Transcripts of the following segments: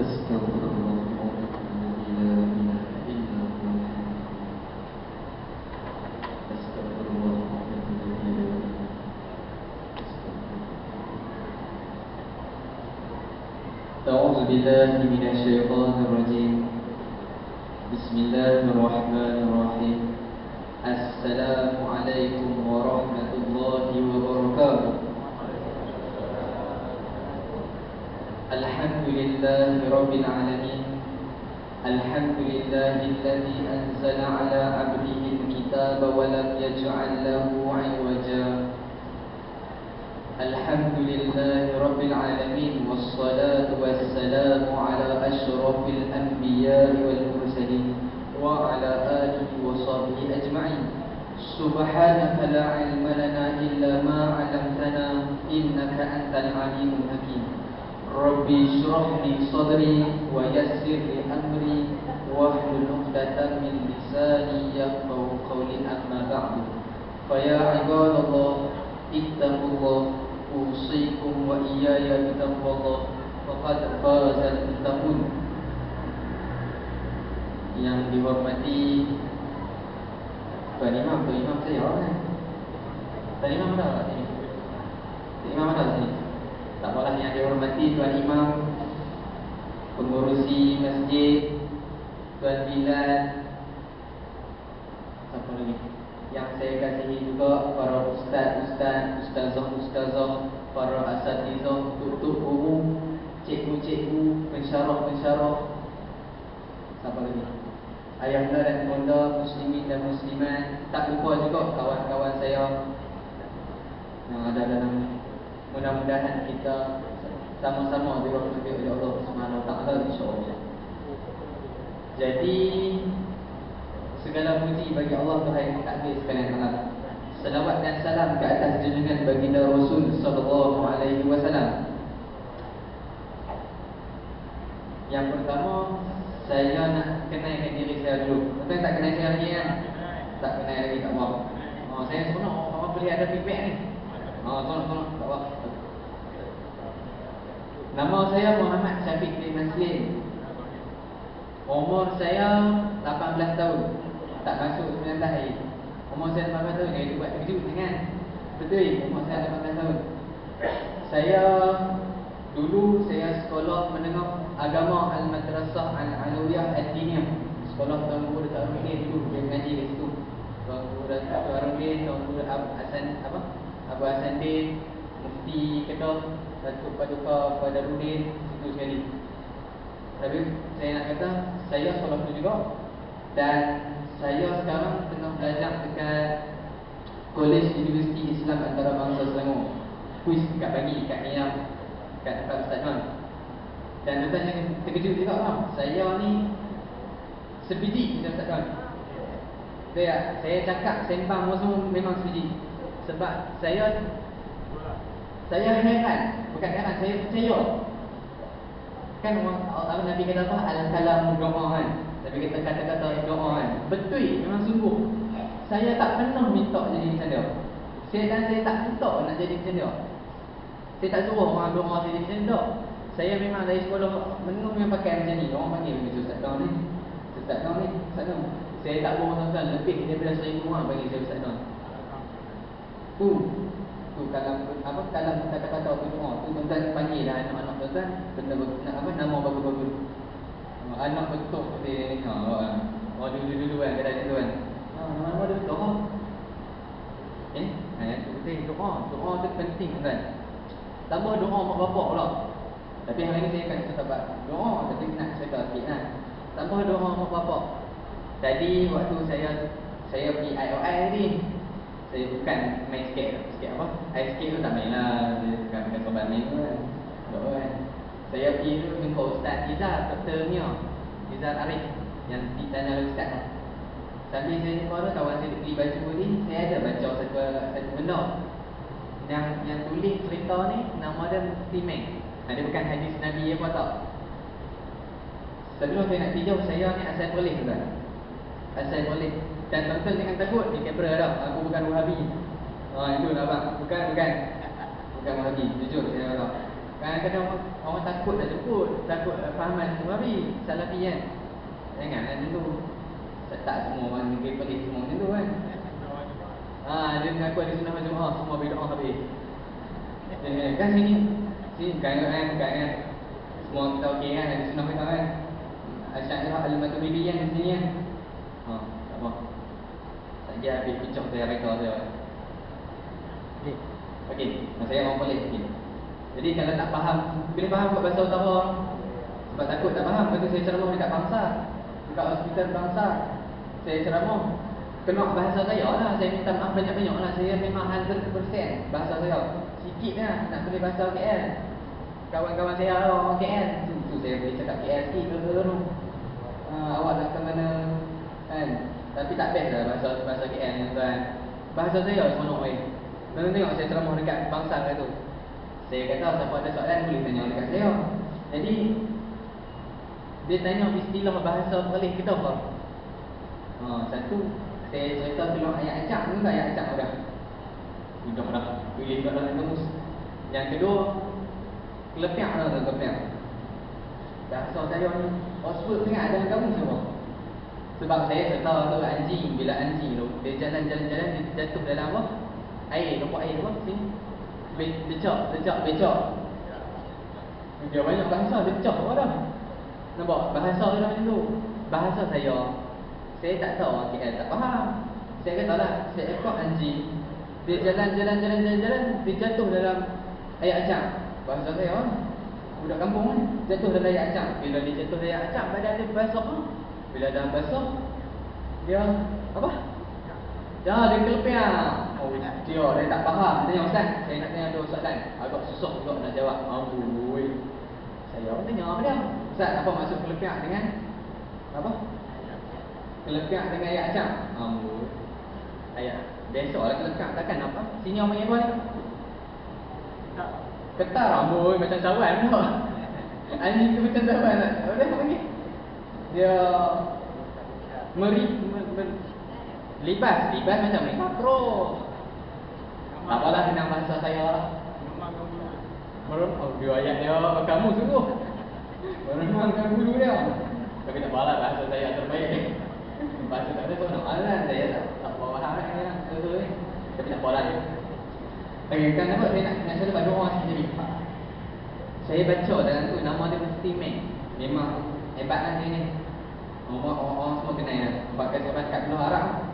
أستغفر الله الذي لا إله إلا هو. أستغفر الله الذي لا إله إلا هو. أعوذ بالله من الشيطان الرجيم. بسم الله الرحمن الرحيم. السلام عليكم ورحمة الله وبركاته. الحمد لله رب العالمين. الحمد لله الذي أنزل على عبده الكتاب ولم يجعل له عوجا. الحمد لله رب العالمين، والصلاة والسلام على أشرف الأنبياء والمرسلين وعلى آله وصحبه أجمعين. سبحانك لا علم لنا إلا ما علمتنا إنك أنت العليم الحكيم. ربي اشرح لي صدري ويسر لي أمري واحلل عقدة من لساني يفقهوا قولي. أما بعد، فيا عباد الله اتقوا الله، أوصيكم وإياي بتقوى الله، فقد فاز المتقون. Yang dihormati Tuan Imam, Tuan Imam saya kan? Tuan Imam ada tak sini? Tuan Imam ada sini? Tak apalah, yang dihormati Tuan Imam, pengurusi masjid, Tuan Bilal, siapa lagi? Yang saya kasihi juga para ustaz-ustaz, ustazah-ustazah, para asatizah, tuk-tuk guru, cikgu-cikgu, pensyarah-pensyarah, siapa lagi? Ayahanda dan bonda, muslimin dan muslimat. Tak lupa juga kawan-kawan saya yang ada dalam ni. Mudah-mudahan kita sama-sama dirahmati oleh Allah Subhanahu Wa Taala, insya-Allah. Jadi segala puji bagi Allah Tuhan yang takdir sekalian alam. Selawat dan salam ke atas junjungan baginda Rasul sallallahu alaihi wasallam. Yang pertama, saya nak kenalkan diri saya dulu. Betul tak kenal saya lagi kan? Tak kenal lagi, tak apa. Saya seronok orang boleh ada feedback ni. Tolong, tak apa. Nama saya Muhammad Syafiq bin Maslim. Umur saya 18 tahun. Tak masuk 19 hari. Umur saya 18 tahun. Itu buat terkejut kan? Betul, umur saya 18 tahun. Dulu saya sekolah menengah agama Al-Madrasah Al-Alawiyah Ad-Diniyah. Sekolah Tuan Guru Datuk Arifin dulu, dia mengaji di situ. Tuan Guru Datuk Arifin, Tuan Guru Abu Hasan Din, Mufti Kedah, Datuk Paduka Badarudin, situ sekali. Tapi saya nak kata, saya sekolah tu juga. Dan saya sekarang tengah belajar dekat Kolej Universiti Islam Antarabangsa Selangor. Kuis dekat pagi, kat Niam, kat tempat Ustaz Non. Dan tuan yang terkejut juga tau, saya ni sebiji macam Ustaz Non. Saya cakap sembang semua memang sebiji. Sebab saya heran, bukan heran, saya percaya. Kan orang Nabi kata apa? Al-kalam doa kan. Nabi kata kata-kata doa kan. Betul, memang sungguh. Saya tak pernah minta jadi macam dia. Saya tak minta nak jadi macam dia. Saya tak suruh orang doa saya jadi macam dia. Saya memang dari sekolah menengah yang pakai macam ni. Orang panggil macam Ustaz Don ni. Ustaz Don ni, Ustaz Don. Saya tak bohong tuan-tuan, lebih daripada 1,000 orang panggil saya Ustaz Don. Tu kalam kata-kata tu doa. Tu tuan-tuan panggil lah anak-anak tuan-tuan benda nama bagus-bagus. Anak betul dia dulu kan kadang-kadang tu kan. Nama dia doa. Itu betul doa tu penting tuan. Tambah doa mak bapak pula. Tapi hari ni saya akan cerita doa, tapi nak cerita sikit lah. Tambah doa mak bapak. Tadi waktu saya pergi IOI ni, saya bukan main skate apa? Ice skate tu tak main lah. Bukan sobat main tu kan. Kan. Saya pergi tu jumpa Ustaz Izar, Dr. Mia Izar Arif yang di Tanah Ustaz tu. Sambil saya jumpa tu, kawan saya beli baju ni, saya ada baca satu benda yang tulis cerita ni, nama dia Mufti Meng. Dia bukan hadis Nabi apa tak. Sebelum saya nak pinjau, saya ni asal boleh tuan. Asal boleh. Dan tuan-tuan jangan takut di kamera dah. Aku bukan Wahabi. Itu lah bang. Bukan Wahabi. Jujur saya kata. Kadang-kadang orang takut nak jemput, takut fahaman Wahabi, Salafi kan. Janganlah macam tu. Tak semua orang negeri pelik semua macam tu kan. Dia mengaku ada sunnah Jumaat, semua bid'ah habis. Kan sini kan. Semua kita okey kan, ada sunnah kita kan. Asy'ariyah Al-Maturidiyah di sini kan. Tak apa. Saja habis pecah saya reka saya. Okey, saya orang pelik sikit. Jadi kalau tak faham, pilih faham kat bahasa utara. Sebab takut tak faham, lepas tu saya ceramah dekat bangsa, dekat hospital bangsa. Saya ceramah kena bahasa saya lah. Saya minta maaf banyak-banyak lah. Saya memang 100% bahasa saya. Sikit lah nak pilih bahasa KL. Kawan-kawan saya orang KL, tu saya boleh cakap KL sikit ke tu. Awak nak ke mana kan. Tapi tak best lah bahasa KL ni tuan. Bahasa saya seronok weh. Tuan tengok saya ceramah dekat bangsa kat tu. Saya kata siapa ada soalan boleh tanya dekat saya. Jadi dia tanya istilah bahasa Perlis kita apa? Satu saya cerita keluar ayat acak ni tak ayat acak dah. Sudah dah. Pilih kat dalam kamus. Yang kedua kelepiak lah kelepiak. Bahasa saya ni Oxford sangat dalam kamus semua. Sebab saya cerita tu anjing, bila anjing tu dia jalan-jalan dia jatuh dalam apa? Air, nampak air apa? Sini. Becak. Dia banyak bahasa, dia pecah apa dah. Nampak? Bahasa dia macam tu. Bahasa saya tak tahu orang KL tak faham. Saya kata lah, saya ekor anjing. Dia jalan, dia jatuh dalam air acak. Bahasa saya budak kampung kan, jatuh dalam air acak. Bila dia jatuh dalam air acak, badan dia basah. Bila dah basah, dia apa? Dia kelepiak. Dia tak faham. Dia tanya ustaz, saya nak tanya dua soalan. Agak susah juga nak jawab. Amboi. Saya tanya apa dia? Ustaz, apa maksud kelepiak dengan apa? Kelepiak dengan ayat acak. Amboi. Ayat. Besoklah kelepiak takkan apa? Sini orang panggil apa ni? Ketar. Amboi macam sawan pula. Anjing tu macam sawan tak? Apa dia panggil? Dia libas macam ni makro. Tak apalah kenang bahasa saya lah. Dia ayat dia kamu sungguh. Meremangkan bulu dia. Tapi tak apalah bahasa saya terbaik. Bahasa tak ada seorang alan saya tak faham ni. Tapi tak apalah. Kan apa saya nak selalu doa sendiri. Saya baca dalam tu nama dia Mufti Mek. Memang hebat lah dia ni. Orang semua kenal lah. Pakai sebab kat Pulau Arab.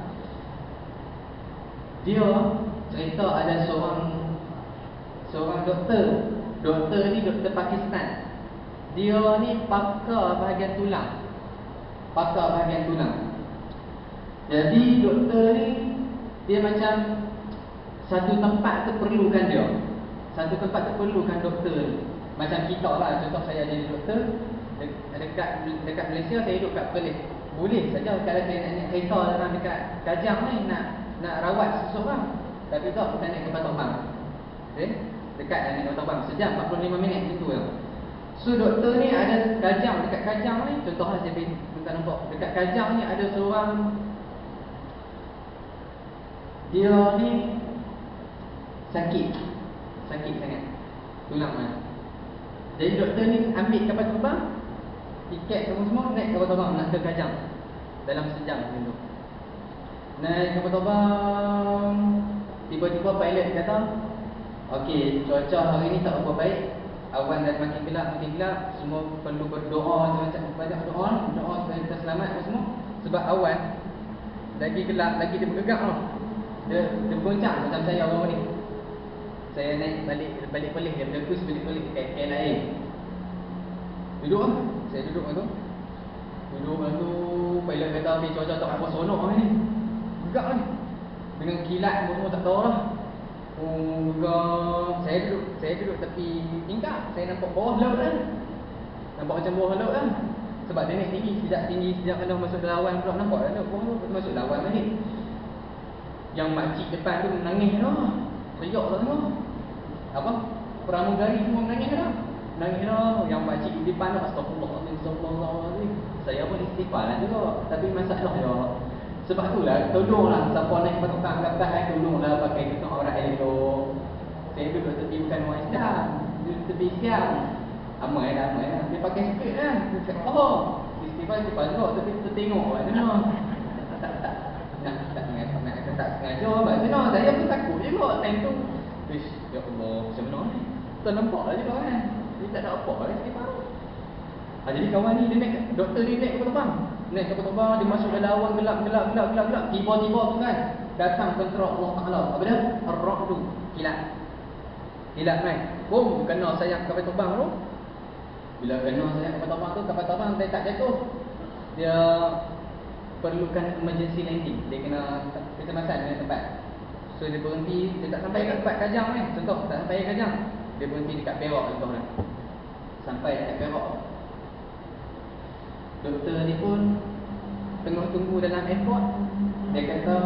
Dia cerita ada seorang doktor. Doktor ni doktor Pakistan. Dia ni pakar bahagian tulang. Jadi doktor ni dia macam satu tempat tu perlukan dia. Satu tempat tu perlukan doktor ni. Macam kita lah, contoh saya jadi doktor dekat Malaysia, saya duduk kat Perlis. Boleh saja kalau saya nak naik kereta dalam dekat Kajang ni nak rawat seseorang. Tapi tak, kita naik kapal terbang. Okay? Dekat naik kapal terbang sejam 45 minit macam tu lah. So doktor ni ada Kajang, dekat Kajang ni contohlah saya minta nampak. Dekat Kajang ni ada seorang, dia ni sakit sangat tulang mana. Jadi doktor ni ambil kapal terbang, tiket semua naik kapal terbang nak ke Kajang dalam sejam macam tu. Naik kapal terbang, tiba-tiba pilot kata, okey, cuaca hari ni tak berapa baik, awan dah makin gelap, semua perlu berdoa macam banyak doa supaya kita selamat semua. Sebab awan lagi gelap, lagi dia bergerak tau. Dia goncang macam saya orang ni. Saya naik balik Perlis, dia berkus balik Perlis kat KLIA. Duduk lah. Saya duduk tu. Pilot kata okey, cuaca tak apa seronok ni. Gegak ni. Dengan kilat semua tak tahu lah. Saya duduk tepi tingkap. Saya nampak bawah laut kan. Nampak macam bawah laut kan. Sebab dia naik tinggi, sejak kalau masuk lawan pula nampak ada bawah laut masuk lawan lagi. Yang makcik depan tu menangis dah. Teriak lah semua. Apa? Pramugari semua menangis dah. Yang makcik di depan tu astagfirullahaladzim. Saya pun istighfar lah juga. Tapi masalah dia, sebab tu lah, tolonglah siapa naik petang ke atas, tolonglah pakai tutup aurat elok. Saya duduk tepi bukan orang Islam. Di tepi siang. Amai dah. Dia pakai speed kan. Dia cakap, oh, istighfar juga. Tapi kita tengok kat sana. Tak sengaja kat sana. Saya pun takut juga time tu. Ish, ya Allah, macam mana ni? Tak nampak lah juga kan. Dia tak ada apa lah istighfar. Jadi kawan ni, dia naik, doktor ni naik kapal terbang. Naik kapal terbang, dia masuk dalam awan gelap. Tiba-tiba tu kan, datang tentera Allah Ta'ala. Apa dia? Ar-Rah tu, kilat kan. Boom, kena sayap kapal terbang tu. Bila kena sayap kapal terbang tu, kapal terbang dia tak jatuh. Dia perlukan emergency landing. Dia kena kecemasan dengan tempat. So dia berhenti, dia tak sampai kat tempat Kajang kan. Contoh, tak sampai kat Kajang. Dia berhenti dekat Perak contoh kan. Sampai dekat Perak. Doktor ni pun tengah tunggu dalam airport. Dia kata,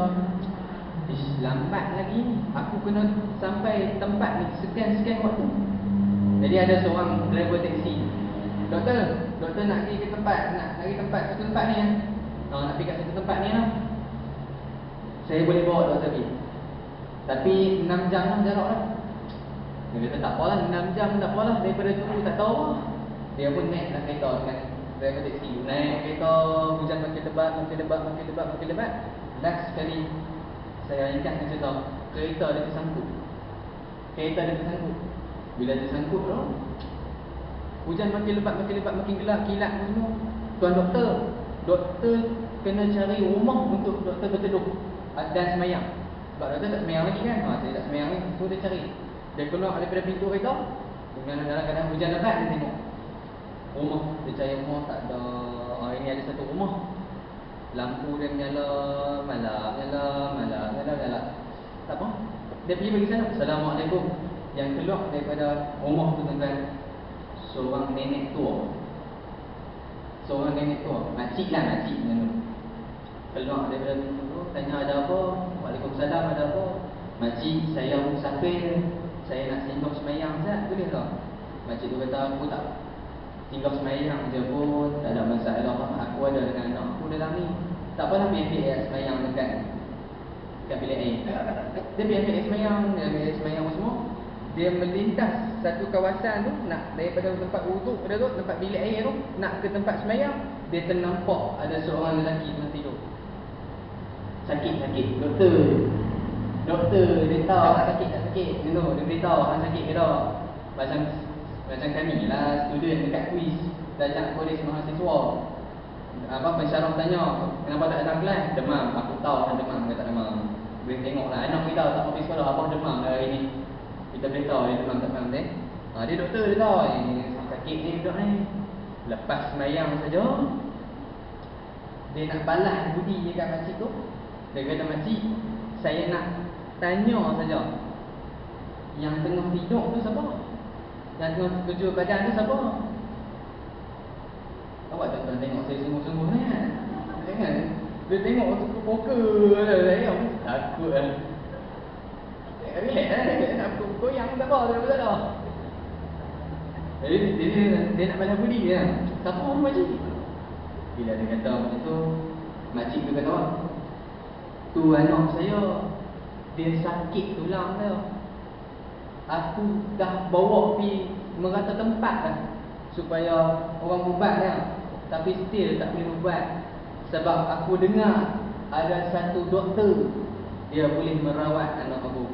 ish, lambat lagi ni. Aku kena sampai tempat ni sekian waktu. Jadi ada seorang driver taksi. Doktor nak pergi ke tempat, satu tempat ni kan. Nak pergi kat satu tempat ni lah. Saya boleh bawa doktor pergi. Tapi 6 jam lah jarak lah. Dia kata tak apalah, 6 jam tak apalah. Daripada tunggu tak tahu lah. Dia pun naik nak kereta dengan driver taksi. Naik kereta, hujan makin lebat. Last sekali saya ingat dia cerita, kereta dia tersangkut. Bila dia tersangkut tu, hujan makin lebat, makin gelap, kilat semua. Tuan doktor kena cari rumah untuk doktor berteduh dan semayang. Sebab doktor tak semayang lagi kan. Saya tak semayang ni, so dia cari. Dia keluar daripada pintu kereta, dengan dalam keadaan hujan lebat, dia tengok rumah. Dia cari rumah, tak ada. Ini ada satu rumah, lampu dia menyala, malap. Tak apa, dia pergi bagi sana. Assalamualaikum. Yang keluar daripada rumah tu tuan-tuan, seorang nenek tua. Makcik. Keluar daripada tu, tanya ada apa. Waalaikumsalam, ada apa. Makcik, saya musafir, saya nak singgah semayang, Ustaz, boleh tak? Makcik tu kata, aku tak singgah semayang je pun, tak ada masalah. Aku ada dengan anak aku dalam ni. Tak apalah, biar air semayang dekat bilik air. Dia biar air semayang semua. Dia melintas satu kawasan tu, nak daripada tempat wuduk pada tu, tempat bilik air tu, nak ke tempat semayang. Dia ternampak ada seorang lelaki tengah tidur. Sakit. Doktor dia tahu sakit tak sakit. Dia beritahu hang sakit ke tak. Macam kami lah, student dekat kuis, ajak polis mahasiswa. Pensyarah tanya, kenapa tak datang kelas? Demam. Aku tahu hang demam ke tak demam. Boleh tengok lah, anak kita tak pergi sekolah, abang demam lah hari ni. Kita boleh tahu dia demam tak demam ni. Dia doktor dia tahu sakit ni duduk ni. Lepas semayang saja, dia nak balas budi dekat makcik tu. Dia kata, makcik, saya nak tanya saja, yang tengah tidur tu siapa? Yang tengah kejut badan tu siapa? Awak tak tengok saya sungguh-sungguh ni kan? Dia tengok tu poker saya pun takut lah. Relax lah, nak goyang tak apa, tak apa. Jadi dia nak balas budi dia. Siapa orang makcik? Bila dia kata macam tu, makcik tu kata, tu anak saya, dia sakit tulang dia. Aku dah bawa pergi merata tempat dah supaya orang ubat dia, tapi still tak boleh ubat. Sebab aku dengar ada satu doktor, dia boleh merawat anak aku.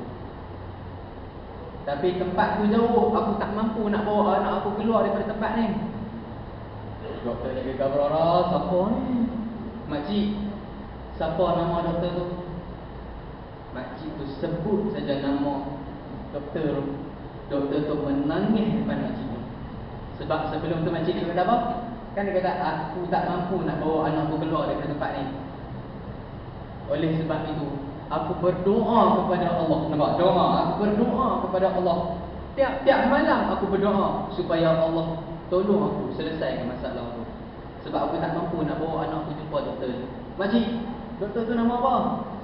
Tapi tempat tu jauh, aku tak mampu nak bawa anak aku keluar daripada tempat ni. Doktor ni kata, berara, siapa ni? Makcik, siapa nama doktor tu? Makcik tu sebut saja nama doktor. Doktor tu menangis depan makcik tu. Sebab sebelum tu makcik tu kata apa? Kan dia kata, aku tak mampu nak bawa anak aku keluar daripada tempat ni. Oleh sebab itu, aku berdoa kepada Allah. Nampak? Doa. Aku berdoa kepada Allah. Tiap-tiap malam aku berdoa supaya Allah tolong aku selesaikan masalah aku. Sebab aku tak mampu nak bawa anak aku jumpa doktor tu. Makcik, doktor tu nama apa?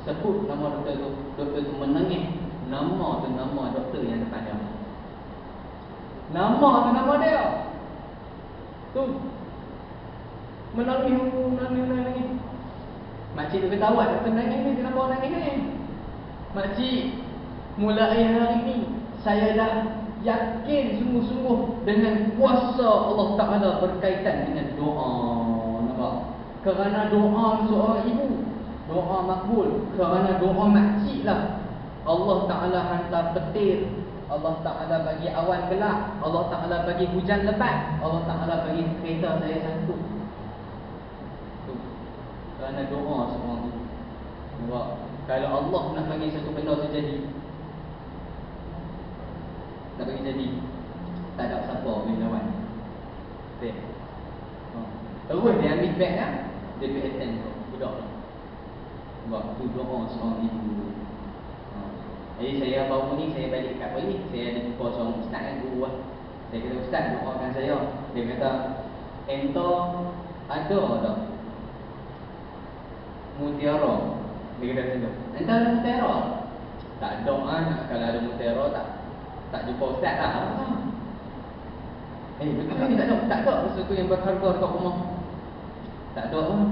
Sebut nama doktor tu. Doktor tu menangis. Nama tu nama doktor yang depan dia. Nama tu nama dia. Tu menangis. Makcik tu kata, awak doktor nangis ni, kenapa awak nangis ni? Makcik, mulai hari ni saya dah yakin sungguh-sungguh dengan kuasa Allah Ta'ala berkaitan dengan doa. Nampak? Kerana doa seorang ibu, doa makbul. Kerana doa makcik lah, Allah Ta'ala hantar petir, Allah Ta'ala bagi awan gelap, Allah Ta'ala bagi hujan lebat, Allah Ta'ala bagi kereta saya satu. Kerana doa seorang ibu. Nampak? Kalau Allah nak bagi satu benda tu jadi, nak bagi jadi, tak ada siapa boleh lawan. Betul? Terus dia ambil beg kan, dia pergi attend budak tu. Sebab tu doa seorang ibu. Jadi saya baru ni, saya balik kat Bali, saya ada jumpa seorang ustaz kan, guru lah. Saya kata, ustaz doakan saya. Dia kata, ento ada tak mutiara? Dia kata macam tu, ento ada mutiara? Tak ada kan, kalau ada mutiara tak jumpa ustaz lah. Betul ni tak ada? Tak ada sesuatu yang berharga dekat rumah. Tak ada lah.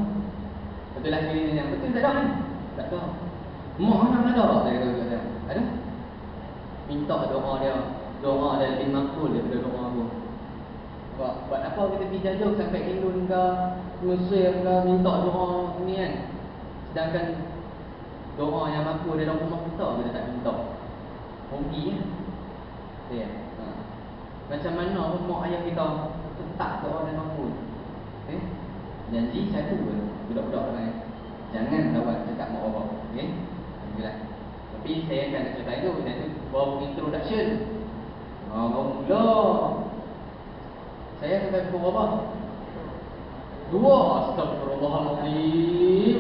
Betul lah sekali ni yang betul tak ada kan? Tak ada. Mak anak ada? Saya kata dia. Ada? Minta doa dia. Doa dia lebih makbul daripada doa aku. Buat apa kita pergi jajuk sampai Indon ke Mesir ke minta doa ni kan? Sedangkan doa yang makbul dalam rumah kita kita tak minta. Rugi kan? Ya. Macam mana pun mak ayah kita tetap doa dan makbul. Okay? Janji satu pun budak-budak kan. Jangan lawan cakap mak bapak. Okey? Alhamdulillah. Tapi saya akan cerita itu dan itu baru introduction. Baru mula. Saya sampai pukul berapa? 2. Astagfirullahaladzim.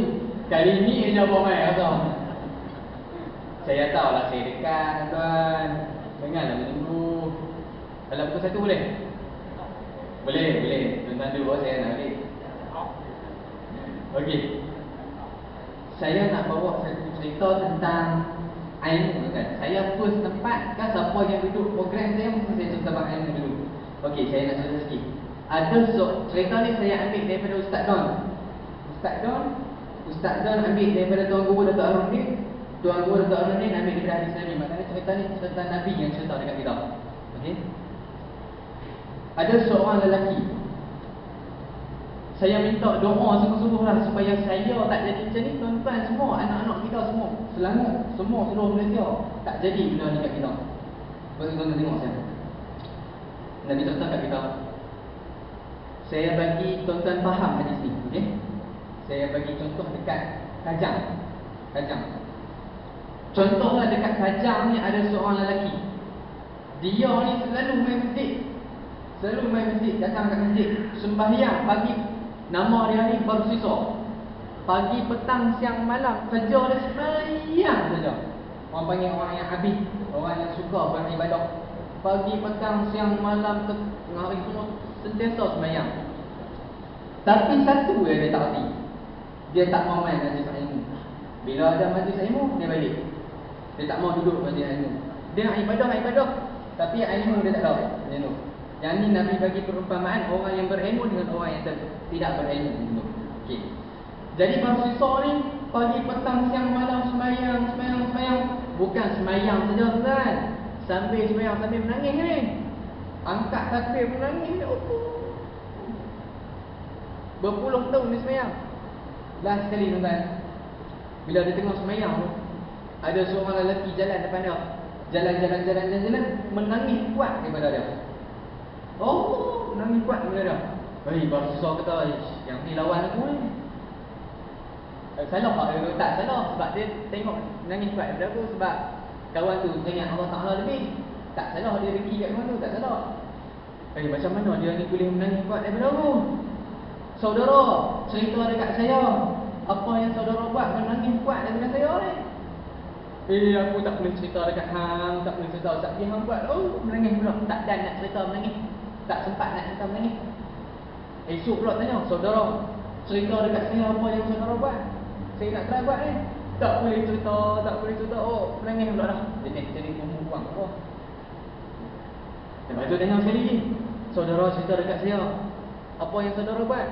Kali ni je apa mai kata. Saya tahu lah saya dekat tuan. Dengarlah menunggu. Kalau pukul 1 boleh? Boleh. Tuan-tuan dua saya nak balik. Okey. Saya nak bawa satu cerita tentang ilmu kan. Saya first tempat kan siapa yang duduk program saya mesti saya cerita tentang ilmu dulu. Okey, saya nak cerita sikit. Ada cerita ni saya ambil daripada Ustaz Don. Ustaz Don ambil daripada Tuan Guru Datuk Arundin. Tuan Guru Datuk Arundin ambil daripada hadis Nabi. Maknanya cerita ni cerita Nabi yang cerita dekat kita. Okey. Ada seorang lelaki. Saya minta doa sungguh-sungguh lah supaya saya tak jadi macam ni. Tuan-tuan semua, anak-anak kita semua, Selangor, semua seluruh Malaysia tak jadi benda ni kat kita. Bagi tuan-tuan tengok saya. Nabi cerita kat kita. Saya bagi tuan-tuan faham hadis ni, okey? Saya bagi contoh dekat Kajang. Contohlah dekat Kajang ni ada seorang lelaki. Dia ni selalu main masjid, datang kat masjid, sembahyang pagi. Nama dia ni bersisa. Pagi, petang, siang, malam, kerja dia sembahyang saja. Orang panggil orang yang habis, orang yang suka beribadah. Pagi, petang, siang, malam, tengah hari semua sentiasa sembahyang. Tapi satu dia tak hati. Dia tak mau main majlis ilmu. Bila ada majlis ilmu, dia balik. Dia tak mau duduk majlis ilmu. Dia nak ibadah, tapi ilmu dia tak ada. Yang ni Nabi bagi perumpamaan orang yang berilmu dengan orang yang tidak berilmu. Okey. Jadi bersisa ni pagi, petang, siang, malam sembahyang. Bukan sembahyang saja kan. Sambil sembahyang sambil menangis ni. Angkat takbir menangis ni. Berpuluh tahun dia sembahyang. Last sekali tuan-tuan, bila dia tengah sembahyang tu, ada seorang lelaki jalan depan dia. Jalan menangis kuat daripada dia. Menangis kuat daripada dia. Bersisa kata, yang ni lawan aku ni. Salah tak salah sebab dia tengok menangis kuat daripada aku sebab kawan tu ingat Allah Ta'ala lebih. Tak salah dia dengki kat kawan tu, tak salah. Macam mana dia ni boleh menangis kuat daripada aku? Saudara, cerita dekat saya apa yang saudara buat menangis kuat daripada saya ni. Aku tak boleh cerita dekat hang, tak boleh cerita Ustaz hang buat. Menangis pula. Tak dan nak cerita menangis. Tak sempat nak cerita menangis. Esok pula tanya, saudara, cerita dekat saya apa yang saudara buat. Saya nak try buat ni. Tak boleh cerita. Menangis pula dah. Jadi buang. Lepas tu tanya sekali ni. Saudara cerita dekat saya apa yang saudara buat.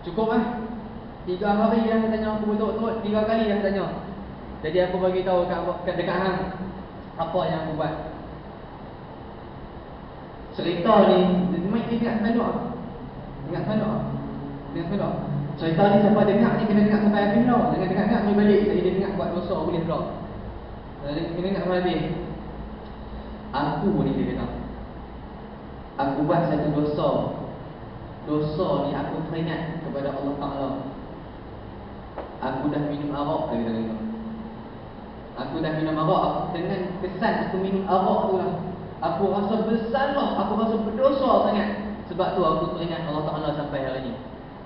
Cukup lah. 3 hari dah tanya aku betul-betul. 3 kali dah tanya. Jadi aku bagi tahu dekat hang apa yang aku buat. Cerita ni dia ingat tanduk. Ingat tanduk. Ingat tanduk. Cerita ni siapa dengar ni kena dengar sampai habis tau. Jangan dengar-dengar ni balik. Saya dia dengar buat dosa boleh pula. Kena dengar sampai habis. Aku ni dia kata, aku buat satu dosa. Dosa ni aku teringat kepada Allah Ta'ala. Aku dah minum arak, dia kata. Aku dah minum arak. Dengan kesan aku minum arak tu lah, aku rasa bersalah, aku rasa berdosa sangat. Sebab tu aku teringat Allah Ta'ala sampai hari ni.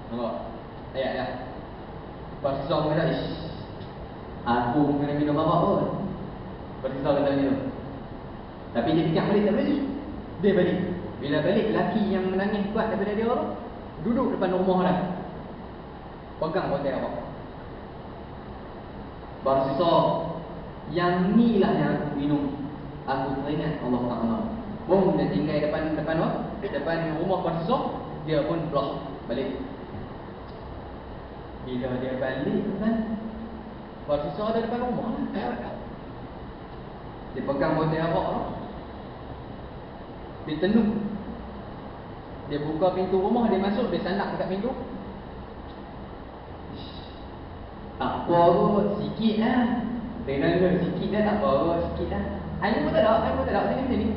Nampak? Ayat dah. Pasal kata, aku kena minum arak pun. Pasal kata macam tu. Tapi dia fikir balik, tak balik. Dia balik. Bila balik, lelaki yang menangis kuat daripada dia orang duduk depan rumah dah, pegang botol arak. Bersisa, yang ni lah yang aku minum. Aku teringat Allah Ta'ala. Boom, dia tinggal depan rumah bersisa. Dia pun blok balik. Bila dia balik kan, bersisa ada depan rumah. Dia pegang botol arak tu, dia tenung. Dia buka pintu rumah, dia masuk, dia sandak dekat pintu. Tak apa kot, sikit lah. Dia kata sikit dah, tak apa kot, sikit lah. Air pun tak ada, macam ni.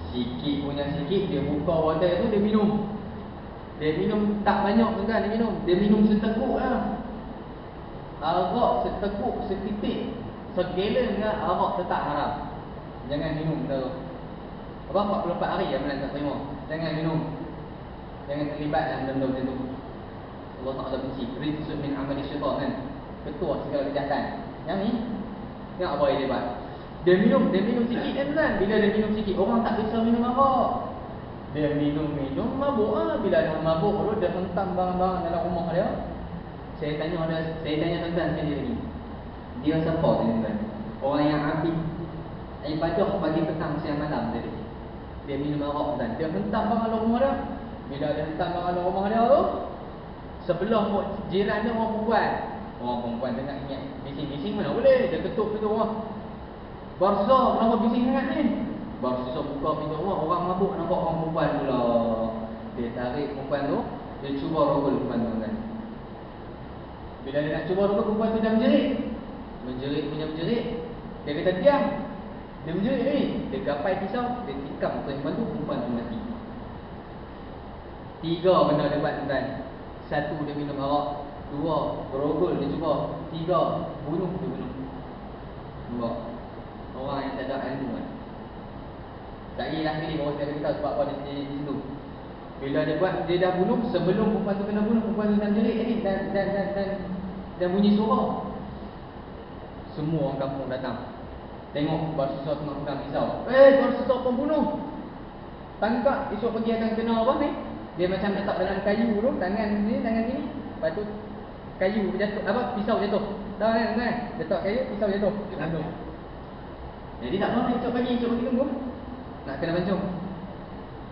Sikit punya sikit, dia buka botol tu, dia minum. Dia minum tak banyak tu kan, dia minum. Dia minum seteguk lah. Arak seteguk, setitik, segelen dengan arak tetap haram. Jangan minum tu. Apa 44 hari yang Amalan tak terima. Jangan minum. Jangan terlibat dalam benda macam tu. Allah Ta'ala benci. Rizqun min amali syaitan kan. Ketua segala kejahatan. Yang ni, yang apa yang dia buat? Dia minum sikit kan. Bila dia minum sikit, orang tak bisa minum arak. Dia minum mabuk lah. Bila dah mabuk tu, dia hentam barang-barang dalam rumah dia. Saya tanya tuan-tuan sekali lagi. Dia siapa tuan-tuan? Orang yang habis ibadah pagi petang siang malam tadi. Dia minum arak dan dia hentam barang dalam rumah dia. Bila dia hentam barang dalam rumah dia tu, sebelah jiran dia orang perempuan. Orang perempuan dengar ingat bising-bising mana boleh. Dia ketuk pintu rumah. Barsa, kenapa bising sangat ni? Barsa buka pintu rumah, orang mabuk nampak orang perempuan pula. Dia tarik perempuan tu, dia cuba rogol perempuan tu kan. Bila dia nak cuba rogol, perempuan tu dah menjerit. Menjerit. Dia kata diam. Dia menjerit ni. Dia gapai pisau, dia tikam perempuan tu mati. 3 benda dia buat tuan. 1, dia minum arak. 2, berogol dia cuba. 3, bunuh dia bunuh. Nampak? Orang yang tak ada ilmu kan. Tak payah sekali baru saya beritahu sebab apa dia di situ. Bila dia buat, dia dah bunuh. Sebelum perempuan tu kena bunuh, perempuan tu dah menjerit ni dan bunyi suara. Semua orang kampung datang. Tengok Barsusah tengah pegang pisau. Barsusah pembunuh. Tangkap, esok pergi akan kena apa ni? Dia macam letak dalam kayu tu, tangan ni. Lepas tu kayu jatuh, pisau jatuh. Tahu kan? Letak kayu, pisau jatuh. Lalu. Jadi tak mau esok pagi tunggu. Nak kena pancung.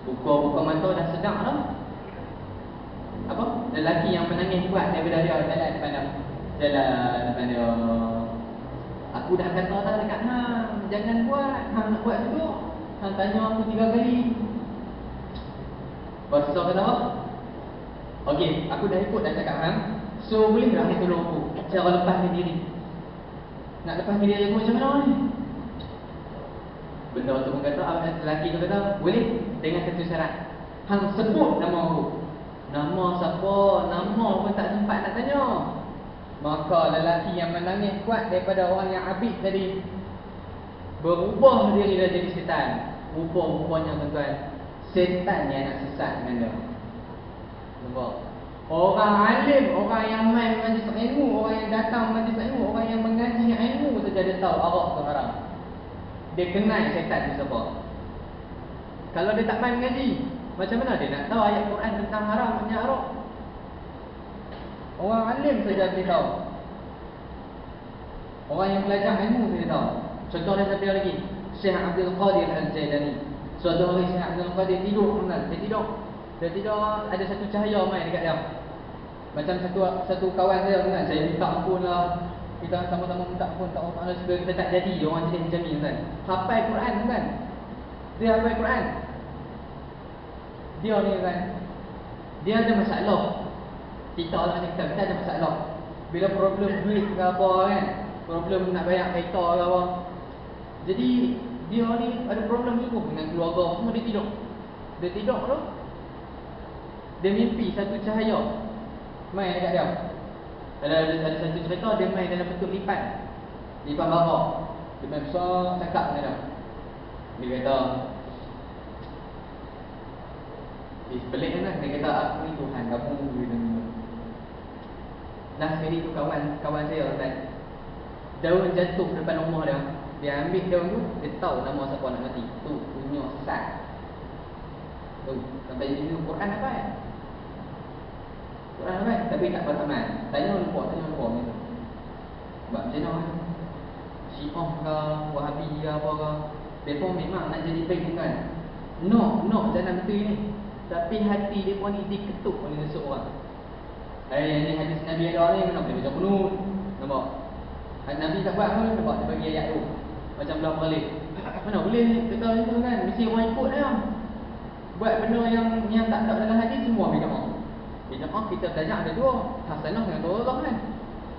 Buka mata dah sedap dah. Apa? Lelaki yang menangis kuat daripada dia jalan depan dia. Aku dah kata dah dekat hang, jangan buat. Hang nak buat dulu. Hang tanya aku 3 kali. Pasal kata apa? Okey, aku dah ikut dah cakap hang. So boleh tak hang tolong aku cara lepaskan diri? Nak lepaskan diri aku macam mana ni? Benda tu pun kata, lelaki tu kata, boleh dengan satu syarat. Hang sebut nama aku. Nama siapa? Nama pun tak sempat nak tanya. Maka lelaki yang menangis kuat daripada orang yang abid tadi berubah diri dia jadi setan. Rupanya tuan-tuan, setan yang nak sesat dengan dia. Nampak? Orang alim, orang yang main majlis ilmu, orang yang datang majlis ilmu, orang yang mengaji ilmu saja dia tahu arak tu haram. Dia kenal setan tu siapa. Kalau dia tak main mengaji, macam mana dia nak tahu ayat Quran tentang haramnya arak? Orang alim saja dia tahu. Orang yang belajar ilmu saja tahu. Contoh dia satu lagi, Syekh Abdul Qadir Al-Jailani. Suatu hari Syekh Abdul Qadir tidur. Dia tidur ada satu cahaya main dekat dia. Macam satu kawan saya minta ampun lah. Kita sama-sama minta ampun tak Allah Ta'ala supaya kita tak jadi orang jenis macam ni kan. Hafal Quran kan. Dia hafal Quran. Dia ni kan, dia ada masalah. Kita lah ni, kita ada masalah. Bila problem duit ke apa kan, problem nak bayar kereta ke apa, jadi dia ni ada problem juga dengan keluarga. Semua dia tidur. Dia tidur tu, dia mimpi satu cahaya main dekat dia. Ada satu cerita dia main dalam bentuk lipan bara. Dia main besar, cakap dengan dia. Dia kata, pelik kan. Dia kata, aku ni Tuhan kamu. Nah sekali tu kawan saya kan, daun jatuh depan rumah dia. Dia ambil daun tu, dia tahu nama siapa nak mati. Tu punya sesat. Tu sampai di sini Quran apa ya? Quran apa? Tapi tak beramal. Tanya lupa ni. Sebab macam mana? Syiah ke, Wahabi ke apa ke, mereka memang nak jadi baik kan. Nak jalan betul ni. Tapi hati dia pun ni diketuk oleh seseorang. Ni hadis Nabi ada ni mana boleh baca kunut. Nampak? Nabi tak buat pun, nampak dia bagi ayat tu. Macam belah balik. Mana boleh kita itu kan, mesti orang ikut dia. Buat benda yang tak ada dalam hadis semua bid'ah. Bid'ah kita belajar ada dua, hasanah dengan dharar kan.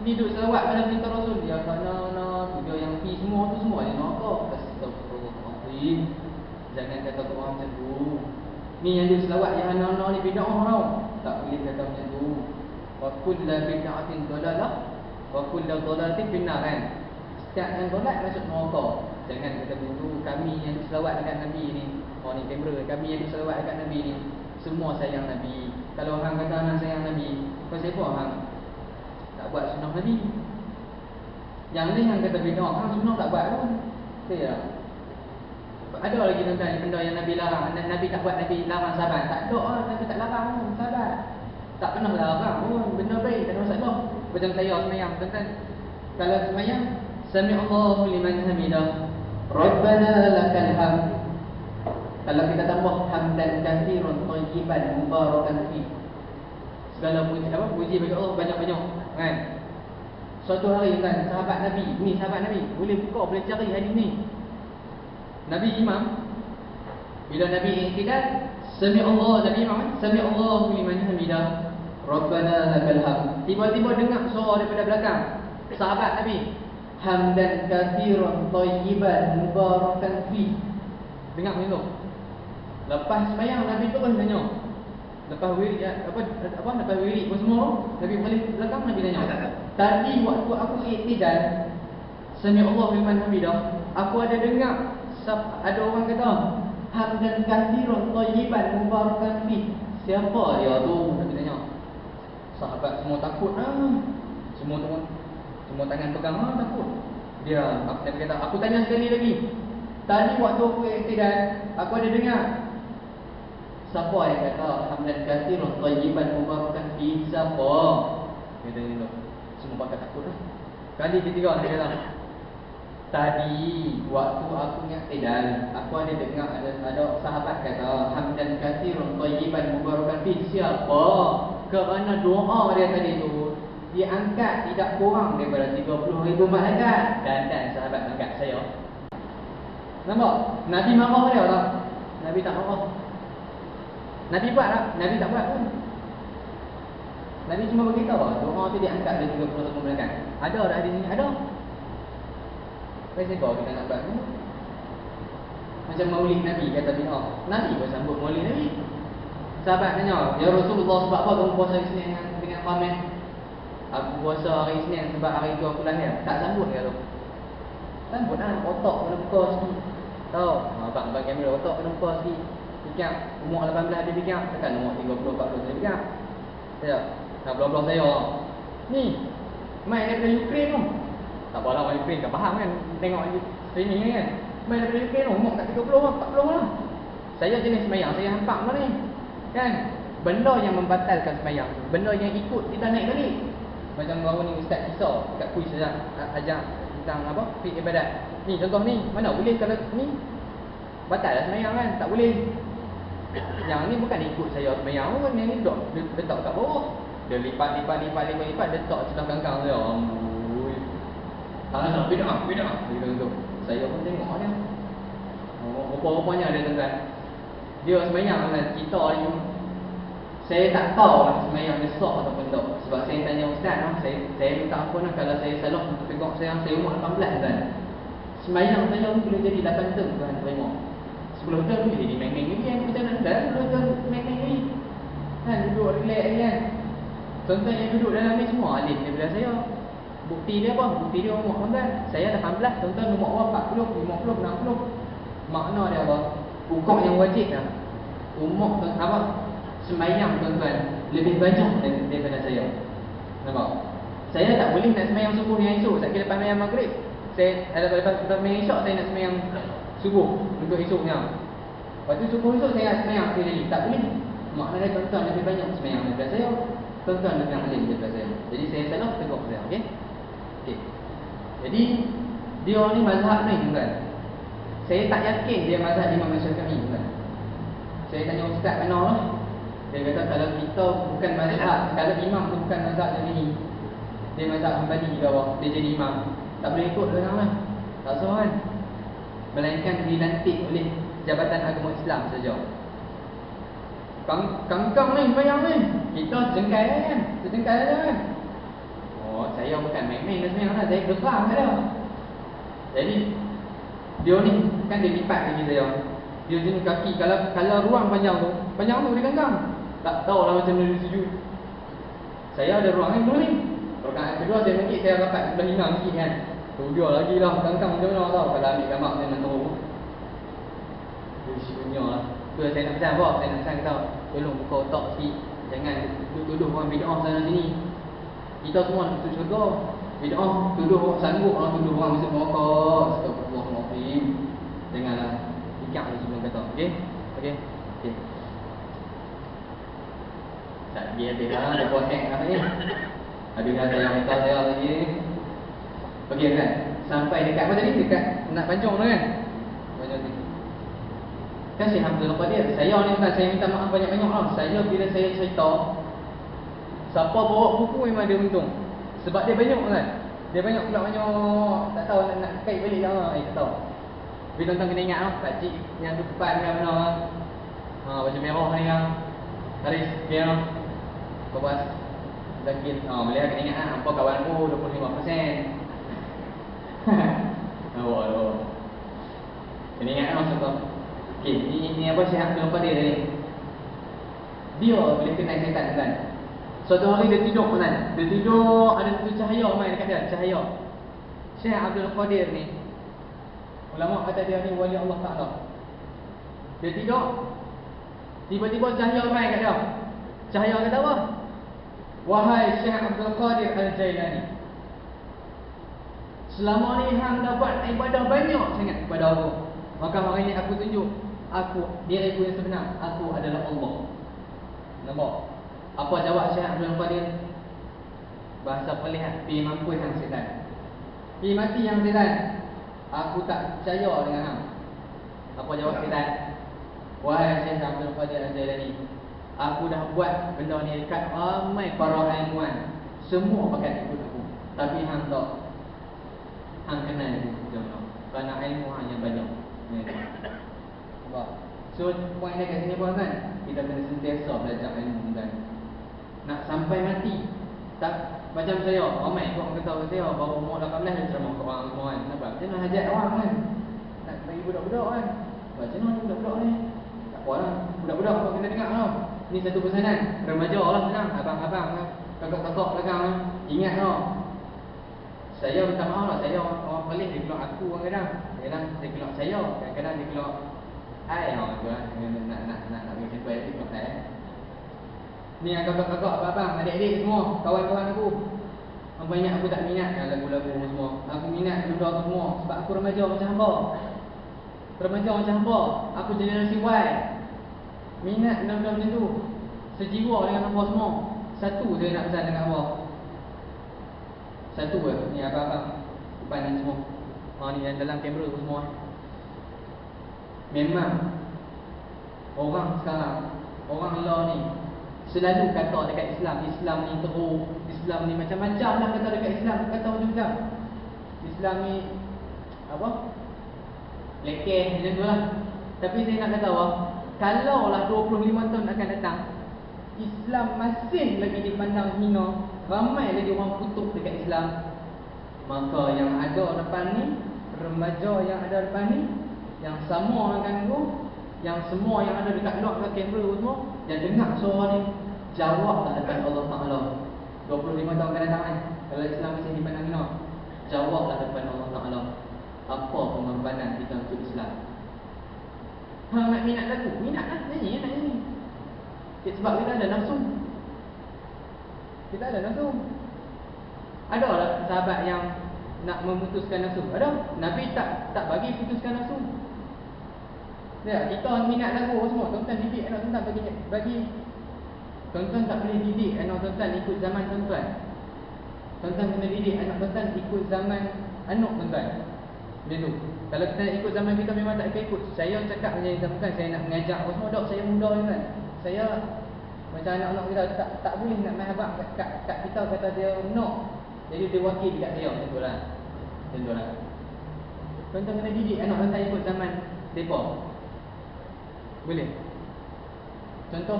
Ni duduk selawat pada perintah Rasul, dia kena dia yang pi semua tu semua dia nak apa? Astagfirullahalazim. Jangan kata orang macam tu. Ni yang duduk selawat yang ana-ana ni bid'ah tau. Tak boleh kata macam tu. Wa kullu bid'atin dhalalah wa kullu dhalalatin finnar kan. Setiap yang dolak masuk neraka. Jangan kata begitu. Kami yang selawat dekat Nabi ni, ni kamera, kami yang selawat dekat Nabi ni semua sayang Nabi. Kalau orang kata orang sayang Nabi, pasal apa orang tak buat sunnah Nabi? Yang ni yang kata bid'ah, orang sunnah tak buat pun. Betul tak? Ada lagi tuan-tuan benda yang Nabi larang. Nabi tak buat, Nabi larang sahabat. Tak ada lah, Nabi tak larang pun sahabat. Tak pernah larang pun. Benda baik, tak ada masalah. Macam saya semayang tuan-tuan. Kalau semayang, Sami'allahu liman hamidah, Rabbana lakal hamd. Kalau kita tambah hamdan katsirun thayyiban mubarakan fi. Segala puji bagi Allah banyak-banyak kan. Suatu hari kan sahabat Nabi boleh buka, boleh cari hadis ni. Nabi imam, bila Nabi iktidal, Nabi imam, Sami'allahu liman hamidah, Rabbana lakal hamd. Tiba-tiba dengar suara daripada belakang sahabat Nabi, hamdan katsiran thayyiban mubarakan fi. Dengar macam tu. Lepas sembahyang Nabi terus tanya. Lepas wirid lepas wirid pun semua, Nabi balik belakang, Nabi tanya. Tadi waktu aku iktidal, Sami'allahu liman hamidah, aku ada dengar ada orang kata hamdan katsiran thayyiban mubarakan fi. Siapa dia tu? Nabi tanya. Sahabat semua takut Semua tangan pegang takut. Dia kata, aku tanya sekali lagi. Tadi waktu aku iktidal, aku ada dengar. Siapa yang kata hamdan katsiran thayyiban mubarakan fi? Siapa? Kata dia tu. Semua pakai takut lah. Kali ketiga dia kata, tadi waktu aku iktidal, aku ada dengar ada sahabat kata hamdan katsiran thayyiban mubarakan fi. Siapa? Kerana doa dia tadi tu diangkat tidak kurang daripada 30,000 malaikat. Dan sahabat angkat saya. Nampak? Nabi marah dia tak? Nabi tak marah. Nabi buat tak? Nabi tak buat pun. Nabi cuma beritahu doa tu diangkat dari 30,000 malaikat. Ada tak hadis ni? Ada. Kenapa kita nak buat ni? Macam maulid Nabi kata bid'ah. Nabi pun sambut maulid Nabi. Sahabat tanya, ya Rasulullah, sebab apa kamu puasa hari Isnin dengan pamit? Aku puasa hari Isnin sebab hari tu aku lahir. Tak sambut ke tu? Sambut lah, otak kena buka sikit. Tahu? Abang kamera otak kena buka sikit. Fikir, umur 18 dia fikir, tekan umur 30-40 dia fikir. Ya, nak belah-belah saya. Ni, main daripada Ukraine tu. Tak apalah orang Ukraine tak faham kan. Tengok streaming ni kan. Main daripada Ukraine tu, umur kat 30-40 lah. Saya jenis semayang, saya hampak mana ni. Kan? Benda yang membatalkan semayang, benda yang ikut kita naik balik. Macam baru ni Ustaz kisah kat kuis ajar tentang apa? Fiqh ibadat. Ni contoh ni, mana boleh kalau ni batal lah semayang kan? Tak boleh. Yang ni bukan ikut saya semayang pun, yang ni duduk letak kat bawah. Dia lipat, letak celah ganggang dia. Tangan nak bid'ah. Gitu. Saya pun tengok dia. Rupa-rupanya dia tuan-tuan. Dia sembahyang kan, kita ni saya tak tahu lah sembahyang dia sah ataupun tak. Sebab saya tanya ustaz lah, saya minta ampun lah kalau saya salah untuk tengok saya umur 18 kan. Sembahyang saya boleh jadi 8 tahun Tuhan terima. 10 tahun boleh jadi main-main lagi kan. Macam mana dah 10 tahun main-main lagi. Kan duduk relax lagi kan. Contoh yang duduk dalam ni semua alim daripada saya. Bukti dia apa? Bukti dia umur tuan-tuan. Saya 18, tuan-tuan umur awak 40, 50, 60. Makna dia apa? Hukum yang wajib dah. Umur tuan apa? Sembahyang tuan-tuan lebih banyak daripada saya. Nampak? Saya tak boleh nak sembahyang subuh yang esok. Saya kira lepas sembahyang maghrib. Saya lepas sembahyang esok saya nak sembahyang subuh untuk esoknya. Lepas tu subuh esok saya nak sembahyang sekali. Tak boleh. Maknanya tuan-tuan lebih banyak sembahyang daripada saya. Tuan-tuan lebih alim daripada saya. Jadi saya salah tegur saya. Okey? Okey. Jadi dia ni mazhab ni tuan. Saya tak yakin dia mazhab Imam Syafi'i tuan. Saya tanya ustaz mana lah. Dia kata kalau kita bukan mazhab, kalau imam tu bukan mazhab Syafi'i, dia mazhab Hanbali ke bawah, dia jadi imam, tak boleh ikut dia orang lah. Tak sah kan? Melainkan dilantik oleh Jabatan Agama Islam saja. Kangkang ni, bayang ni, kita jengkai kan? Sejengkai saja kan? Oh, saya bukan main-main dah sebenarnya, saya geram kat dia. Jadi dia ni kan dia lipat lagi saya. Dia jenis kaki, kalau ruang panjang tu dia kangkang. Tak tahulah macam mana dia sujud. Saya ada ruang ni dulu ni. Rakaat kedua saya mungkin saya rapat sebelah imam sikit kan. Tu dia lagi lah kangkang macam mana tahu. Kalau ambil gambar saya nak tahu. Punya lah. Tu saya nak pesan apa? Saya nak pesan kata tolong buka otak sikit. Jangan tuduh orang bid'ah sana sini. Kita semua nak masuk syurga. Bid'ah tuduh orang sanggup, orang tuduh orang masuk neraka. Astagfirullahalazim. Janganlah ikat ni sebelum kata. Okey? Okey. Okey. Tak habis lah, dia buat hack lah ni. Habis dah saya minta saya lagi. Okey kan? Sampai dekat apa tadi? Dekat nak pancung tu kan? Pancung tu. Kan Syekh Abdul Qadir, saya ni bukan saya minta maaf banyak-banyak lah. Saya bila saya cerita, siapa bawa buku memang dia untung. Sebab dia banyak kan? Dia banyak pula banyak. Tak tahu nak kait balik lah. Tak tahu. Tapi tuan-tuan kena ingat lah, pakcik yang depan kan mana lah. Baju merah ni lah. Haris, dia lah. Kebas Zakir, boleh lah kena ingat lah. Apa kawan aku 25%. Oh. Kena ingat lah maksud tu. Okay, ini apa Syekh Abdul Qadir tadi. Dia boleh kenal syaitan kan. Suatu hari dia tidur kan. Dia tidur ada satu cahaya main dekat dia, cahaya. Syekh Abdul Qadir ni, ulama kata dia ni wali Allah Ta'ala. Dia tidur, tiba-tiba cahaya main kat dia. Cahaya kata apa? Wahai Syekh Abdul Qadir Al-Jailani, selama ni hang dapat ibadah banyak sangat kepada aku. Maka hari ni aku tunjuk diriku yang sebenar. Aku adalah Allah. Nampak? Apa jawab Syekh Abdul Qadir? Bahasa pelihat, pi mampu hang setan. Pi mati hang setan. Aku tak percaya dengan hang. Apa jawab setan? Wahai Syekh Abdul Qadir Al-Jailani, aku dah buat benda ni dekat ramai para ilmuwan. Semua pakai ikut aku. Tapi hang tak. Hang kenal aku. Kerana ilmu hang yang banyak. Nampak? So, poin dia kat sini pun kan, kita kena sentiasa belajar ilmu kan. Nak sampai mati. Tak macam saya, ramai kau kata saya baru umur 18 dah ceramah kat orang semua kan. Kenapa? Macam mana hajat orang kan? Nak bagi budak-budak kan. Macam mana budak-budak ni? Tak apa lah. Budak-budak kau kena dengar tau. Ni satu pesanan. Remaja lah senang. Abang-abang kan. Kakak-kakak belakang kan. Ingat tau. Saya minta maaf lah. Saya orang pelik dia keluar aku kadang-kadang. Kadang-kadang dia keluar saya. Kadang-kadang dia keluar I tu lah. Nak bagi macam tu dia keluar saya. Ni kakak-kakak, abang-abang, adik-adik semua, kawan-kawan aku. Apa ingat aku tak minat dengan lagu-lagu semua. Aku minat benda aku semua. Sebab aku remaja macam hamba. Remaja macam hamba. Aku generasi Y. Minat benda-benda macam tu. Sejiwa dengan hamba semua. Satu saya nak pesan dengan hamba. Satu ke? Ni abang-abang depan ni semua. Ni yang dalam kamera tu semua. Memang orang sekarang, orang Allah ni selalu kata dekat Islam ni teruk, Islam ni macam-macam lah kata dekat Islam, kata macam-macam. Islam ni apa? Lekeh macam tu lah. Tapi saya nak kata apa? kalaulah 25 tahun akan datang, Islam masih lagi dipandang hina, ramai lagi orang kutuk dekat Islam, maka yang ada depan ni, remaja yang ada depan ni, yang sama dengan tu, yang semua yang ada dekat luar dekat kamera semua, yang dengar suara ni, jawablah depan Allah Ta'ala 25 tahun akan datang ni. Kalau Islam masih dipandang hina, jawablah depan Allah Ta'ala apa pengorbanan kita untuk Islam. Hang nak minat lagu, minat lah, nyanyi, nak nyanyi. Sebab kita ada nafsu. Kita ada nafsu. Ada lah sahabat yang nak memutuskan nafsu. Ada. Nabi tak bagi putuskan nafsu. Ya, kita minat lagu semua. Tuan-tuan didik anak tuan-tuan bagi tuan-tuan tak boleh didik anak tuan-tuan ikut zaman tuan-tuan. Tuan-tuan kena didik anak tuan-tuan ikut zaman anak tuan-tuan. Macam tu. Kalau kita nak ikut zaman kita memang tak akan ikut. Saya cakap macam ni, bukan saya nak mengajar apa semua. Dok, saya muda ni kan. Saya macam anak-anak kita tak boleh nak main habaq kat kita kata dia no. Jadi dia wakil dekat saya macam tu lah. Macam tu lah. Tuan-tuan kena didik anak tuan-tuan ikut zaman mereka. Boleh? Contoh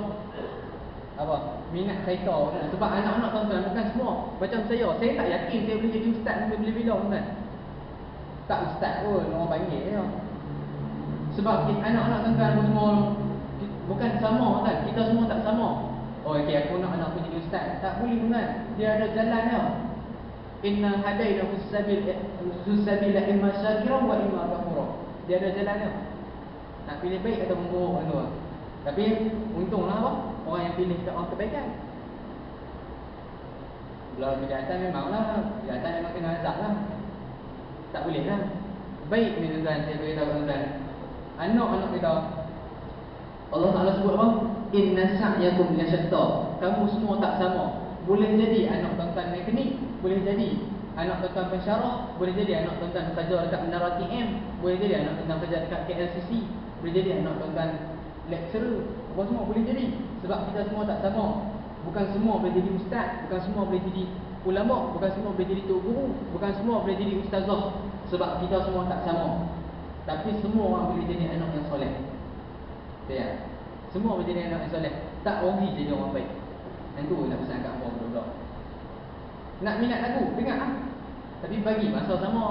apa? Minat kereta. Sebab anak-anak tuan-tuan bukan semua macam saya tak yakin saya boleh jadi ustaz sampai bila-bila tuan-tuan. Tak ustaz pun orang panggil je. Sebab anak-anak tuan-tuan semua bukan sama kan. Kita semua tak sama. Oh okey, aku nak anak aku jadi ustaz. Tak boleh tuan. Dia ada jalan dia. Inna hadainahu sabila imma syakiran wa imma kafura. Dia ada jalan dia. Nak pilih baik atau buruk tu. Tapi untunglah apa? Orang yang pilih orang kebaikan. Kalau kejahatan memanglah, kejahatan memang kena azab lah. Tak boleh lah. Baik ni tuan-tuan, saya beritahu tuan-tuan. Anak-anak kita, Allah Ta'ala sebut apa? Inna sa'yakum lasyatta. Kamu semua tak sama. Boleh jadi anak tuan-tuan mekanik, boleh jadi anak tuan-tuan pensyarah, boleh jadi anak tuan-tuan kerja dekat Menara TM, boleh jadi anak tuan-tuan kerja dekat KLCC, boleh jadi anak tuan-tuan lecturer. Apa semua boleh jadi. Sebab kita semua tak sama. Bukan semua boleh jadi ustaz, bukan semua boleh jadi ulama, bukan semua boleh jadi tok guru, bukan semua boleh jadi ustazah. Sebab kita semua tak sama. Tapi semua orang boleh jadi anak yang soleh. Ya. Semua boleh jadi anak yang soleh. Tak rugi jadi orang baik. Yang tu nak pesan kat hamba budak-budak. Nak minat lagu, dengar ah. Tapi bagi masa sama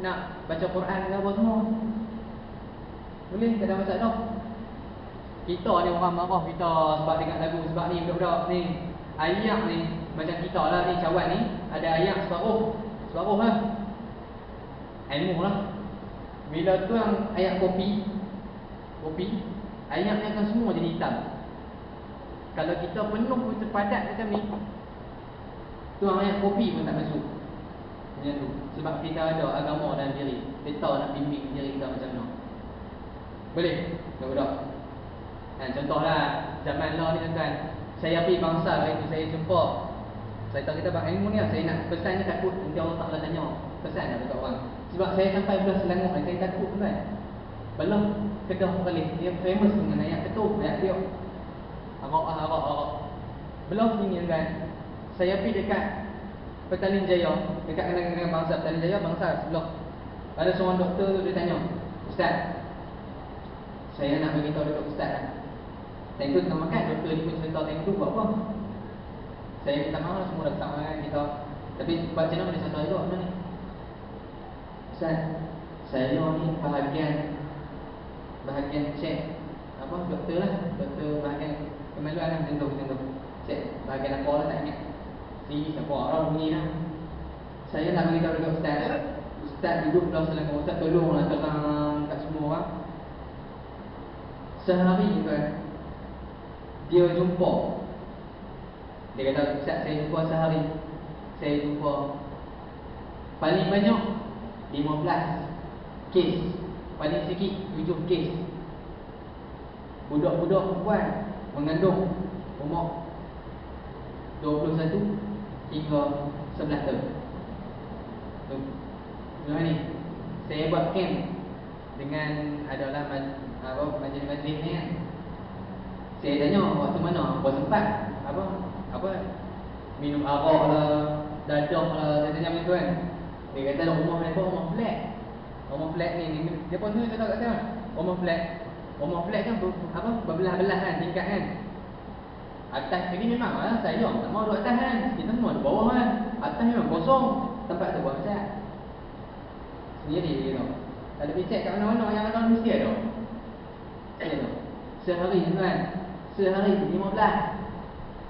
nak baca Quran ke apa semua. Boleh, tak ada masalah. Kita ni orang marah kita sebab dengar lagu, sebab ni budak-budak ni ayat ni macam kita lah ni cawan ni ada ayat separuh lah. Ilmu lah. Bila tuang ayat kopi ayatnya akan semua jadi hitam. Kalau kita penuh betul padat macam ni, tuang ayat kopi pun tak masuk. Macam tu. Sebab kita ada agama dalam diri. Kita nak bimbing diri kita macam mana. Boleh? Budak-budak. Contohlah zaman lah ni tuan-tuan. Saya pergi bangsa hari tu saya jumpa. Saya tahu kita bang ilmu ni lah. Saya nak pesan ni takut nanti Allah Ta'ala tanya. Pesan lah dekat orang. Sebab saya sampai belah Selangor ni saya takut tuan. Belum Kedah Perlis. Dia famous dengan ayat ketuh. Ayat dia Arak. Belum sini tuan. Saya pergi dekat Petaling Jaya. Dekat dengan bangsa Petaling Jaya. Bangsa sebelah. Ada seorang doktor tu dia tanya, Ustaz, saya nak beritahu dekat Ustaz lah. Time tu tengah makan, doktor ni pun cerita time tu buat apa. Saya minta maaf lah, semua dah bersama kan kita. Tapi buat macam mana dia satu hari tu, apa ni? Ustaz, saya ni bahagian cek apa, doktor lah. Doktor bahagian kemaluan lah, macam tu. Cek bahagian apa lah tak ingat. Si siapa orang bunyi lah. Saya nak beritahu dekat Ustaz. Ustaz duduk belah Selangor. Ustaz tolonglah terang kat semua orang. Sehari kan dia jumpa. Dia kata, Ustaz saya jumpa sehari. Saya jumpa paling banyak 15 kes. Paling sikit 7 kes. Budak-budak perempuan mengandung umur 21 hingga 11 tahun. Lepas ni saya buat camp dengan adalah majlis-majlis ni kan. Saya tanya waktu mana, apa sempat apa minum arak lah, dadah lah, saya tanya macam tu kan. Dia kata rumah mereka rumah flat ni dia pun tu cakap kat saya, rumah flat Rumah flat kan berbelah-belah kan, tingkat kan. Atas ni memang sayang, tak mau duduk atas kan. Kita semua di bawah kan. Atas memang kosong. Tempat tu buat macam sendiri gitu. Ada picek kat mana-mana yang ada mesti ada. Gitu. Sehari kan. Sehari 15.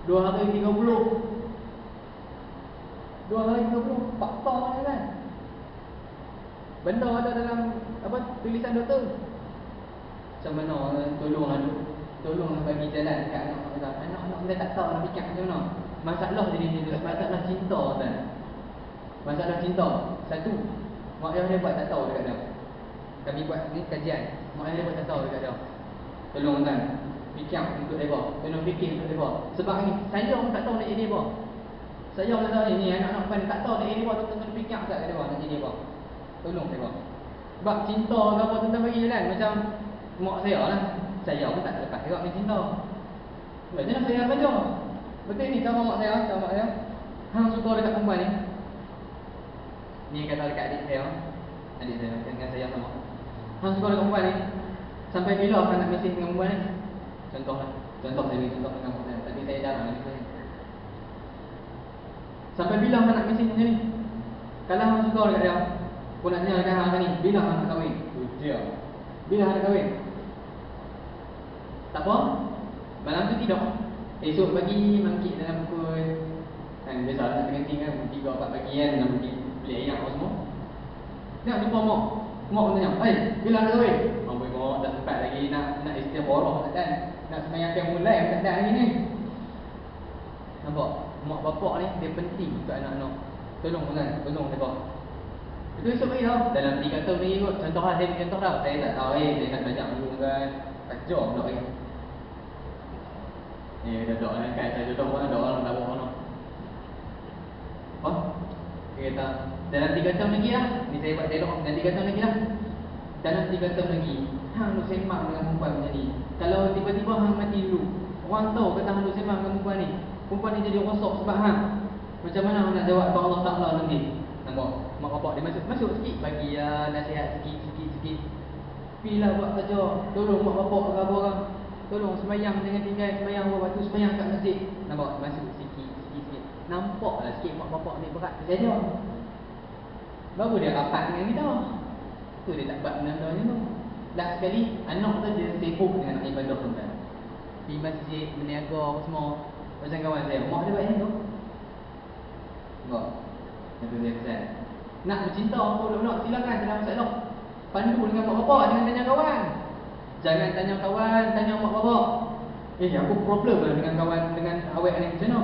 2 hari 30. 2 hari 30 faktor kan. Benda ada dalam tulisan doktor. Macam mana tolong bagi jalan dekat anak kita. Anak kita tak tahu nak fikir macam mana. Masalah jadi masalah cinta kan. Masalah cinta. Satu, mak ayah dia buat tak tahu dekat dia. Kami buat ni kajian. Mak ayah dia buat tak tahu dekat dia. Tolong kan. Fikir untuk dia. Tolong fikir untuk dia. Sebab ni saya pun tak tahu nak jadi apa. Saya pun tak tahu ni anak-anak bukan tak tahu nak jadi apa. Tolong fikir tak kat dia nak jadi apa. Tolong dia. Sebab cinta ke apa tentang bagi jalan macam mak saya lah. Saya pun tak lepas tengok ni cinta. Macam saya baca. Betul ni sama mak saya, hang suka dekat perempuan ni. Ni kata dekat adik saya. Adik saya dengan saya sama. Hang suka dekat perempuan ni. Sampai bila hang nak mesej dengan perempuan ni? Contoh saya bagi contoh dengan mak saya. Tapi saya jarang ni saya. Sampai bila hang nak mesej macam ni? Kalau hang suka dekat dia, pun nak tanya dekat hang ni, bila hang nak kahwin? Dia. Bila hang nak kahwin? Tak apa. Malam tu tidur. Esok pagi mangkit dalam pukul kan biasa nak kencing kan 3-4 pagi kan nak pergi beli air apa semua. Nak jumpa mak. Mak pun tanya, bila nak kahwin?" Mampu mak dah sempat lagi nak istigharah kan. Nak sembahyang yang mulai tak ada lagi ni. Nampak? Mak bapak ni dia penting untuk anak-anak. Tolong depa. Itu esok pagi tau. Dalam 3 tahun ni kot. Contoh lah, saya contoh dah. Saya tak tahu saya nak belajar dulu kan. Kacau pula lagi. Dah doa kan. Saya jodoh pun doa orang dah buat mana. Dia kata, dalam 3 tahun lagi lah. Ni saya buat dialog. Dalam 3 tahun lagi lah. Dalam 3 tahun lagi, hang nak sembang dengan perempuan macam ni. Kalau tiba-tiba hang mati dulu, orang tahu kata hang nak sembang dengan perempuan ni. Perempuan ni jadi rosak sebab hang. Macam mana hang nak jawab kepada Allah Ta'ala nanti? Nampak? Mak bapak dia masuk sikit. Bagi nasihat sikit. Pilah buat kerja. Tolong mak bapak ke apa orang. Tolong sembahyang jangan tinggal sembahyang waktu sembahyang kat masjid. Nampak? Masuk sikit. Nampaklah sikit mak bapak ni berat saja. Baru dia rapat dengan kita. Tu dia tak buat benda-benda macam tu. Last sekali anak tu dia sibuk dengan ibadah tuan. Di masjid, berniaga semua. Macam kawan saya, mak dia buat macam tu. Nampak? Itu dia pesan. Nak bercinta apa nak silakan, tak ada masalah. Pandu dengan mak bapak, jangan tanya kawan. Jangan tanya kawan, tanya mak bapak. Aku problem lah dengan kawan, dengan awak ni macam mana?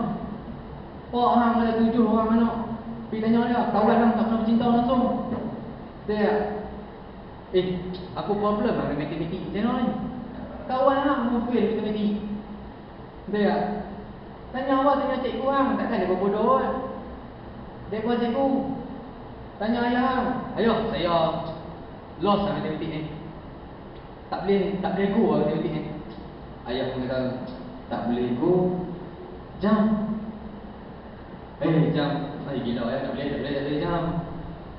Pak hang ada 7 orang anak. Pergi tanya dia, kawan hang tak pernah bercinta langsung. Dia aku problem lah dengan matematik macam mana ni? Kawan hang mau fail matematik. Dia tanya awak, tanya cikgu hang. Takkan dia berbodoh kan? Dia buat cikgu. Tanya ayah hang. Ayah, saya lost lah matematik ni. Tak boleh go lah matematik ni. Ayah pun kata, tak boleh go. Jam. Jam. Gila ya, tak boleh jam.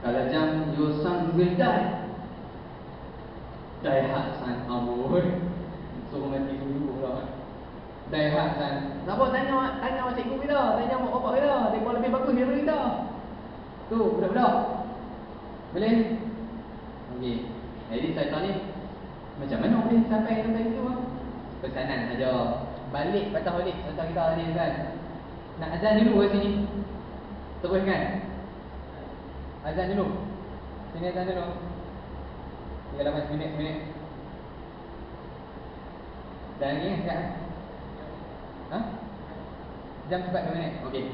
Kalau jam, your son will die. Die hard son. Amboi. Suruh mati dulu pula. Die hard son. Kenapa tanya cikgu kita? Tanya mak bapak kita. Mereka lebih bagus daripada kita. Tu, budak-budak. Boleh? Okey. Jadi saya ni macam mana boleh sampai situ? Pesanan saja. Balik patah balik. Contoh kita hari ni kan. Nak azan dulu kat sini. Teruskan. Azan dulu. Sini azan dulu. 38 minit. Dah lagi kan siap? Jam cepat 2 minit. Okey.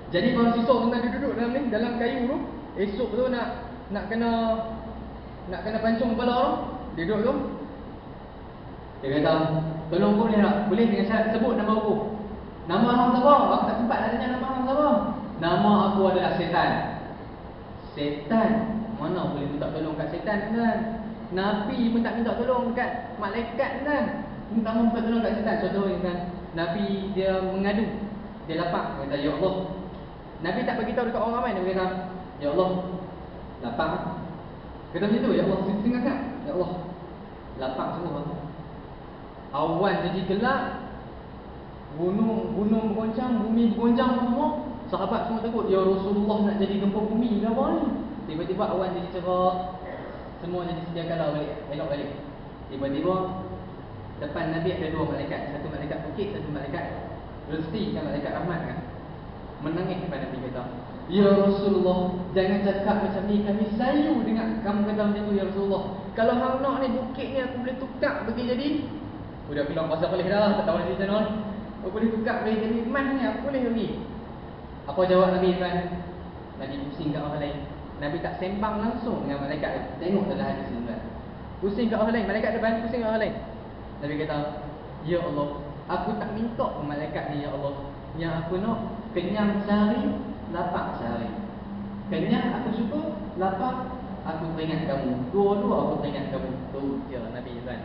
Jadi kalau sisok tentang dia duduk dalam ni, dalam kayu tu, esok tu nak kena pancung kepala tu, dia duduk tu. Dia kata, tolong aku boleh tak? Boleh dengan syarat sebut nama aku. Nama hang siapa? Aku tak sempat nak tanya nama hang siapa. Nama aku adalah Setan. Setan? Mana boleh minta tolong kat setan kan? Nabi pun tak minta tolong dekat malaikat kan? Minta tolong kat setan. Contohnya kan, Nabi dia mengadu. Dia lapar. Dia kata, Ya Allah. Nabi tak beritahu dekat orang ramai. Dia kata, Ya Allah, lapar. Kata macam tu, Ya Allah, tinggalkan. Ya Allah, Lapang semua. Awan jadi gelap, gunung bergoncang, bumi bergoncang semua. Sahabat semua takut, ya Rasulullah nak jadi gempa bumi ke apa ni? Tiba-tiba awan jadi cerah, semua jadi sedia kala balik, elok balik. Tiba-tiba depan Nabi ada dua malaikat, satu malaikat bukit, satu malaikat rezeki, kan malaikat rahmat kan. Menangis kepada Nabi kata, ya Rasulullah, jangan cakap macam ni, kami sayu dengan kamu kata macam tu ya Rasulullah. Kalau hang nak ni bukit ni aku boleh tukar bagi jadi, udah bilang pasal boleh dah, tak tahu dah cerita ni. Aku boleh tukar bagi jadi emas ni, aku boleh bagi. Apa jawab Nabi kan? Nabi pusing kat orang lain. Nabi tak sembang langsung dengan malaikat tu. Tengok dalam hadis ni kan. Pusing kat orang lain, malaikat depan pusing kat orang lain. Nabi kata, ya Allah, aku tak minta ke malaikat ni ya Allah. Yang aku nak kenyang sehari, lapar sehari. Kenyang aku suka, lapar aku teringat kamu. Dua-dua aku teringat kamu. Tu je Nabi kan.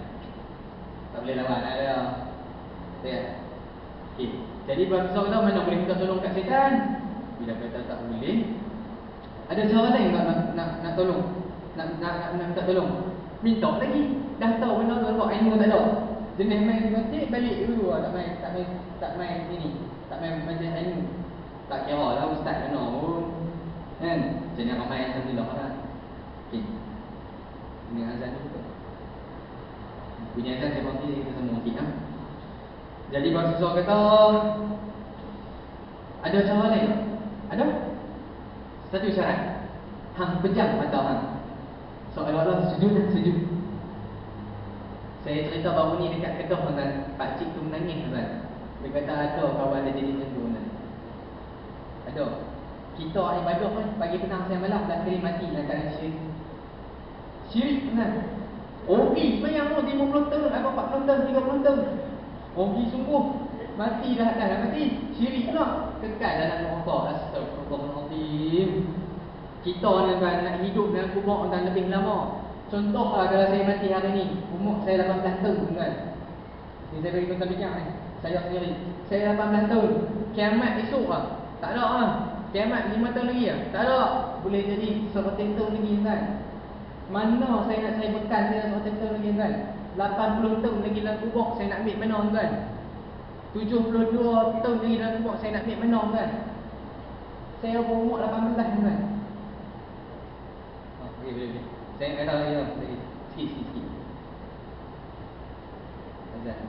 Tak boleh lawan ada. Ya. Okey. Jadi bangsa kita mana boleh minta tolong kat setan? Bila kata tak boleh, ada cara lain nak tolong. Nak minta tolong. Minta lagi. Dah tahu benda tu apa, ilmu tak ada. Jenis main masjid balik dulu lah, tak main sini. Tak main majlis ilmu. Tak kira lah ustaz kena pun. Kan? Jenis ramai alhamdulillah lah. Okey. Ini azan tu betul. Bunyi azan saya panggil kita semua okey kan? Jadi bahasa kata ada cara lain. Ada? Satu syarat. Hang pejam mata hang. Seolah-olah sujud. Saya cerita baru ni dekat Kedah kan. Pakcik tu menangis kan. Dia kata ada kawan dia jadi macam tu kan. Ada. Kita ibadah kan pagi petang siang malam dah sekali mati dalam keadaan syirik. Syirik kan. Ogi semayang tu 50 tahun, apa 40 tahun, 30 tahun. Ogi sungguh. Mati dah mati. Syirik pula. Kekal dalam neraka. Astagfirullahaladzim. Kita ni kan nak hidup dalam kubur dan lebih lama. Contohlah kalau saya mati hari ni, umur saya 18 tahun kan. Ni saya bagi contoh bijak ni. Saya sendiri. Saya 18 tahun. Kiamat esok lah. Tak ada lah. Kiamat 5 tahun lagi lah. Tak ada. Boleh jadi 100 tahun lagi kan. Mana saya nak cari bekal saya 100 tahun lagi kan. 80 tahun lagi dalam kubur saya nak ambil mana kan. 72 tahun lagi dalam kubur saya nak ambil mana kan. Saya berumur 18 kan. Boleh. Saya kata lagi lah. Sikit. Azan.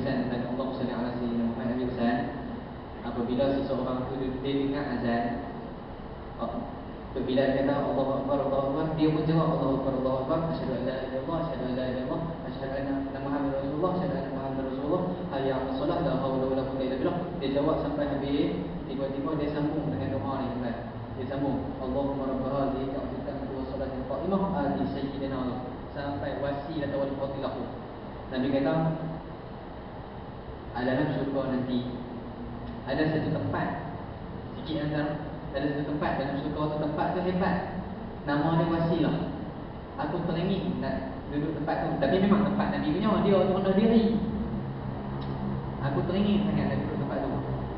berpesan tentang Allah Subhanahu wa taala Nabi pesan, apabila seseorang itu dia dengar azan, bila dia kata Allahu Akbar, Allahu Akbar, dia pun jawab Allahu Akbar, Allahu Akbar, asyhadu an la ilaha illallah, asyhadu an la ilaha illallah, asyhadu anna Muhammadar Rasulullah, asyhadu anna Muhammadar Rasulullah, hayya 'alas shalah, la haula wala quwwata illa billah. Dia jawab sampai habis, tiba-tiba dia sambung dengan doa ni kan. Dia sambung, Allahumma rabb hadhihi ta'budu wa salatin qa'imah ati sayyidina sampai wasilah wal fadilah. Nabi kata, dalam syurga nanti ada satu tempat, sikit antara, ada satu tempat dalam syurga tu, tempat tu hebat, nama dia wasilah. Aku teringin nak duduk tempat tu, tapi memang tempat Nabi punya, dia tu rendah diri. Aku teringin sangat nak duduk tempat tu.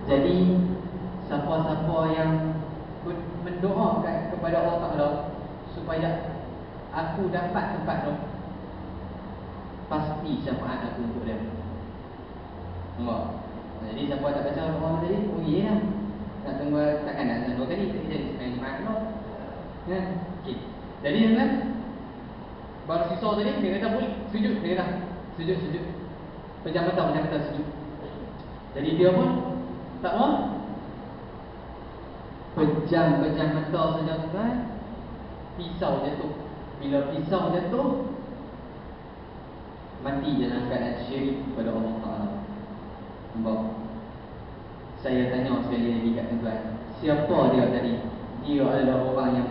Jadi siapa-siapa yang mendoakan kepada Allah Ta'ala supaya aku dapat tempat tu, pasti syafaat aku untuk dia. Nampak? Jadi siapa tak baca doa tadi, oh iya lah, nak tunggu, takkan nak dua kali, jadi sebenarnya maaf lah. Okay. Jadi yang lain baru sisa tadi, dia kata boleh sujud, dia kata sujud pejam mata sujud. Jadi dia pun tak mau, pejam mata saja kan, pisau jatuh. Bila pisau jatuh, mati dalam keadaan syirik kepada Allah Ta'ala. Nampak? Saya tanya sekali lagi kat tuan, siapa dia tadi? Dia adalah orang yang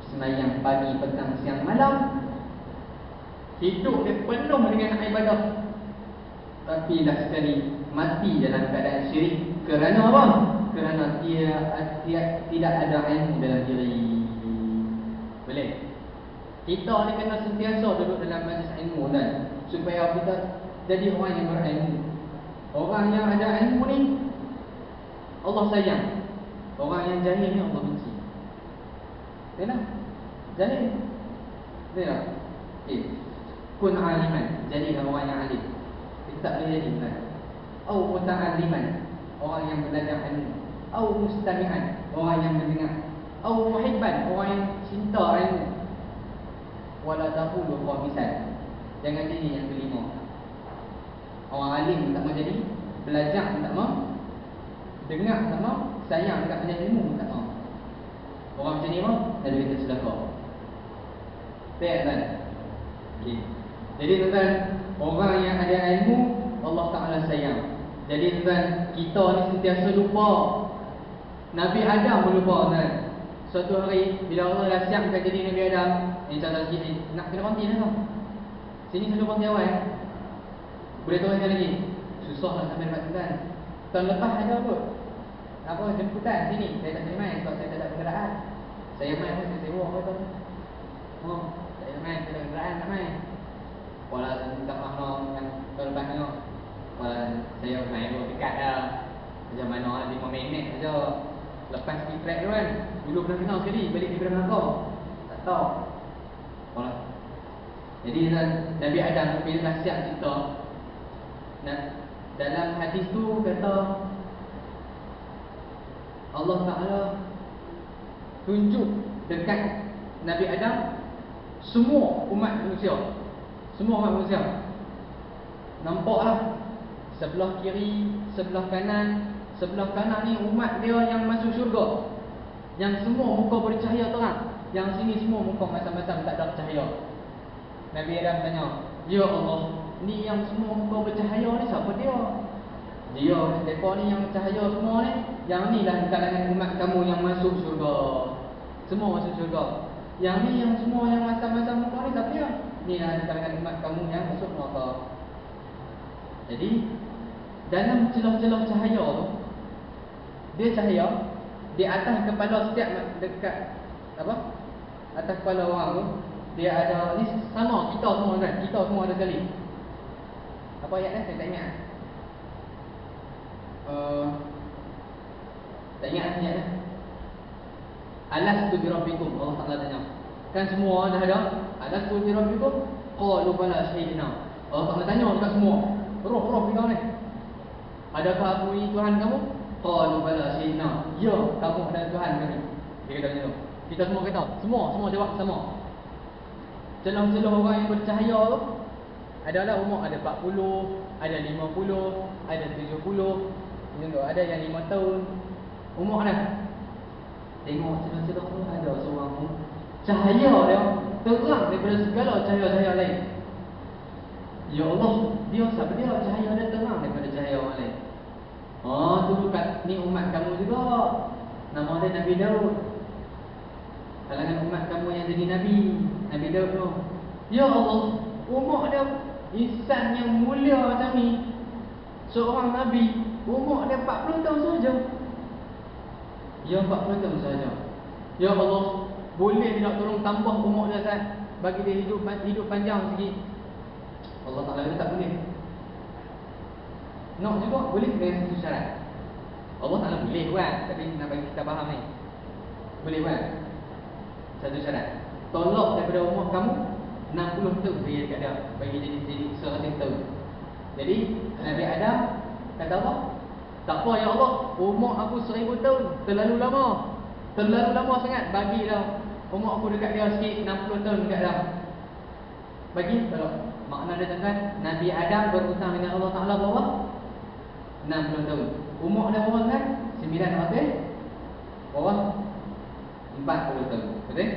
sembahyang pagi, petang, siang, malam, hidup dia penuh dengan ibadah, tapi dah sekali mati dalam keadaan syirik. Kerana apa? Kerana dia tidak ada ilmu dalam diri. Boleh? Kita ni kena sentiasa duduk dalam majlis ilmu kan, supaya kita jadi orang yang berilmu. Orang yang ada ilmu ni Allah sayang, orang yang jahil ni Allah benci. Benar? Jahil. Benar? Okay. Kun aliman, jadilah orang yang alim. Kita tak boleh jadi kan? Au muta'alliman, orang yang belajar ilmu. Au mustami'an, orang yang mendengar. Au muhibban, orang yang cinta ilmu. Wala taqulu khamisan, jangan jadi yang kelima. Orang alim tak mau jadi, belajar tak mau, dengar tak mau, sayang dekat belajar ilmu tak mau. Orang macam ni apa? Nabi kata sedekah. Baik kan? Okay. Jadi tuan, orang yang ada ilmu Allah Ta'ala sayang. Jadi tuan, kita ni sentiasa lupa. Nabi Adam pun lupa tuan. Suatu hari bila Allah dah siapkan jadi Nabi Adam, contoh sikit, nak kena konti lah. Sini selalu konti awal. Boleh turunkan lagi. Susah nak sampai dekat tuan. Tahun lepas ada apa jemputan sini. Saya tak boleh main sebab saya tak ada kenderaan. Saya main pun saya sewa apa tu. Tak ada main, tak ada kenderaan nak main. Walau minta maaf yang tahun lepas ni. Saya main pun dekat dah. Macam mana 5 minit saja. Lepas pergi track tu kan, dulu pernah kenal sekali, balik di Melaka. Tak tahu. Jadi Nabi Adam bila dah siap cerita, dalam hadis tu kata Allah Ta'ala tunjuk dekat Nabi Adam semua umat manusia. Semua umat manusia nampaklah sebelah kiri, sebelah kanan. Sebelah kanan ni umat dia yang masuk syurga, yang semua muka bercahaya terang. Yang sini semua muka masam-masam tak ada cahaya. Nabi Adam tanya, ya Allah, ni yang semua muka bercahaya ni siapa dia? Dia, mereka ni yang cahaya semua ni, yang ni lah kalangan umat kamu yang masuk syurga. Semua masuk syurga. Yang ni yang semua yang masam-masam muka ni siapa dia? Ni lah kalangan umat kamu yang masuk neraka. Jadi dalam celah-celah cahaya tu, dia cahaya di atas kepala setiap dekat apa? Atas kepala orang tu dia ada ni sama kita semua kan? Kita semua ada sekali. Apa ayat ni? Saya tak ingat. Tak ingat ayat ni. Alastu bi rabbikum, Allah Taala tanya. Kan semua dah ada. Alastu bi rabbikum? Qalu bala syahidna. Allah Taala tanya dekat semua. Roh-roh kita ni. Adakah aku ni Tuhan kamu? Qalu bala syahidna. Ya, kamu adalah Tuhan kami. Dia kata macam tu. Kita semua kata, semua jawab sama. Celah-celah orang yang bercahaya tu Adalah umur ada 40, ada 50, ada 70. Tengok ada yang 5 tahun. Umur dah. Tengok cerita-cerita tu ada seorang pun cahaya dia terang daripada segala cahaya-cahaya lain. Ya Allah, dia siapa dia? Cahaya dia terang daripada cahaya orang lain. Tu kat ni umat kamu juga. Nama dia Nabi Daud. Kalangan umat kamu yang jadi Nabi Daud tu. Ya Allah, umur dia insan yang mulia macam ni. Seorang Nabi, umur dia 40 tahun saja. Ya 40 tahun saja. Ya Allah, boleh nak tolong tambah umur dia Ustaz, bagi dia hidup panjang sikit. Allah Ta'ala kata tak boleh. Nak juga boleh dengan satu syarat. Allah Ta'ala boleh buat, tapi nak bagi kita faham ni. Boleh buat satu syarat. Tolak daripada umur kamu 60 tahun bagi dekat dia, bagi jadi 100 tahun. Jadi Nabi Adam kata apa? Tak apa ya Allah, umur aku 1000 tahun terlalu lama. Terlalu lama sangat, bagi dah umur aku dekat dia sikit, 60 tahun dekat dia. Bagi kalau makna dia tuan, Nabi Adam berhutang dengan Allah Ta'ala berapa? 60 tahun. Umur dia berapa kan? 900 berapa? 40 tahun. Betul?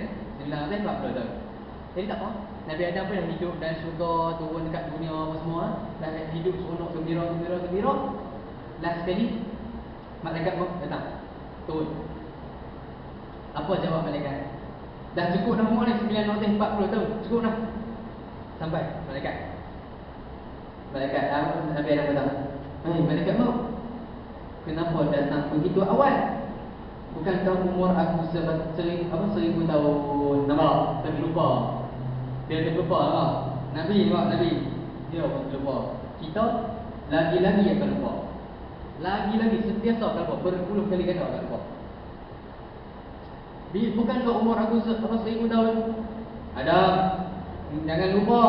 940 tahun. Jadi tak apa, Nabi Adam pun dah hidup dan syurga, turun dekat dunia apa semua, dah hidup seronok, gembira. Last sekali malaikat pun datang, turun. Apa jawab malaikat? Dah cukup dah umur ni 940 tahun, cukup dah. Sampai malaikat Nabi Adam kata, malaikat mau, kenapa datang begitu awal? Bukankah umur aku 1000 tahun? Nampak? Terlupa. Dia terlupa lah. Nabi dia pun terlupa. Kita lagi-lagi akan lupa. Lagi-lagi sentiasa akan lupa. Berpuluh kali ganda akan lupa. Bukankah umur aku 1000 tahun? Adam, jangan lupa,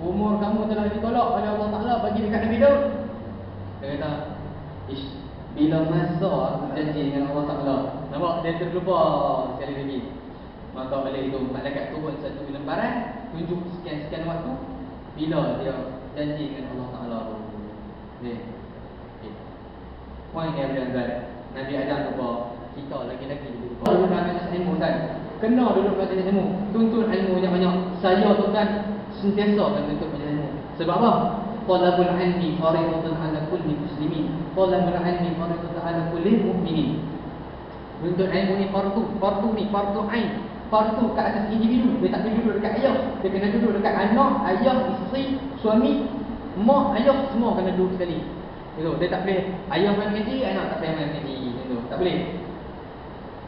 umur kamu telah ditolak oleh Allah Ta'ala bagi dekat Nabi Daud. Dia kata, bila masa aku janji dengan Allah Ta'ala. Nampak? Dia terlupa sekali lagi. Maka oleh itu malaikat turun satu lembaran, tunjuk sekian-sekian waktu bila dia janji dengan Allah Ta'ala. Okay. Poin yang berangkat, Nabi Adam lupa, kita lagi-lagi lupa. Duduk dalam majlis ilmu kan, kena duduk dalam majlis ilmu, tuntut ilmu yang banyak. Saya tuan sentiasa akan tuntut majlis ilmu. Sebab apa? Talabul ilmi fariidatun 'ala kulli muslimin. Talabul ilmi fariidatun 'ala kulli mu'minin. Tuntut ilmu ni fardu ni fardu ain. Fardu ke atas individu. Dia tak boleh duduk dekat ayah, dia kena duduk dekat anak, ayah, isteri, suami, mak, ayah, semua kena duduk sekali. Itu, dia tak boleh ayah main mengaji, anak tak boleh main mengaji. Itu, tak boleh.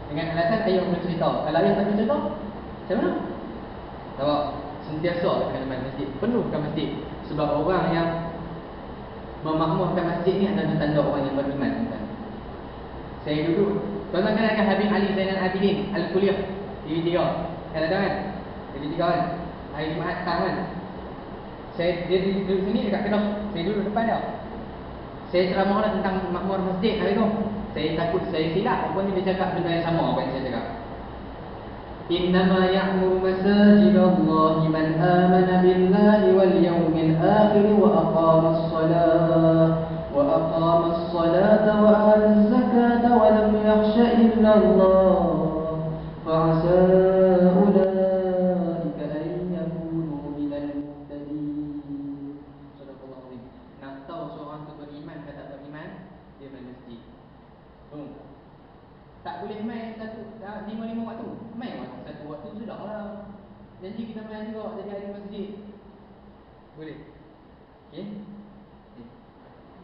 Dengan alasan ayah boleh cerita. Kalau ayah tak boleh cerita, macam mana? Sebab sentiasa kena main masjid, penuhkan masjid. Sebab orang yang memakmurkan masjid ni adalah tanda orang yang beriman. Saya duduk, tuan-tuan kenalkan Habib Ali Zainal Abidin Al-Kuliah TV3. Kan ada kan? TV3 kan? Hari Jumaat petang kan? Dia duduk sini dekat Kedah. Saya duduk depan dia. Saya ceramah tentang makmur masjid hari tu. Saya takut saya silap, rupanya dia cakap benda yang sama apa yang saya cakap. Innama ya'muru masajidallahi man amana billahi wal yawmil akhir wa aqamas salata wa ataz zakata wa lam yakhsha illa Allah fa'asa ulaika an yakunu minal muhtadin. Sadaqallahu azim. Nak tahu seorang tu beriman ke tak beriman, dia main masjid. Tak boleh main lima waktu. Main satu waktu sudah lah. Janji kita main juga jadi ahli masjid. Boleh? Okay?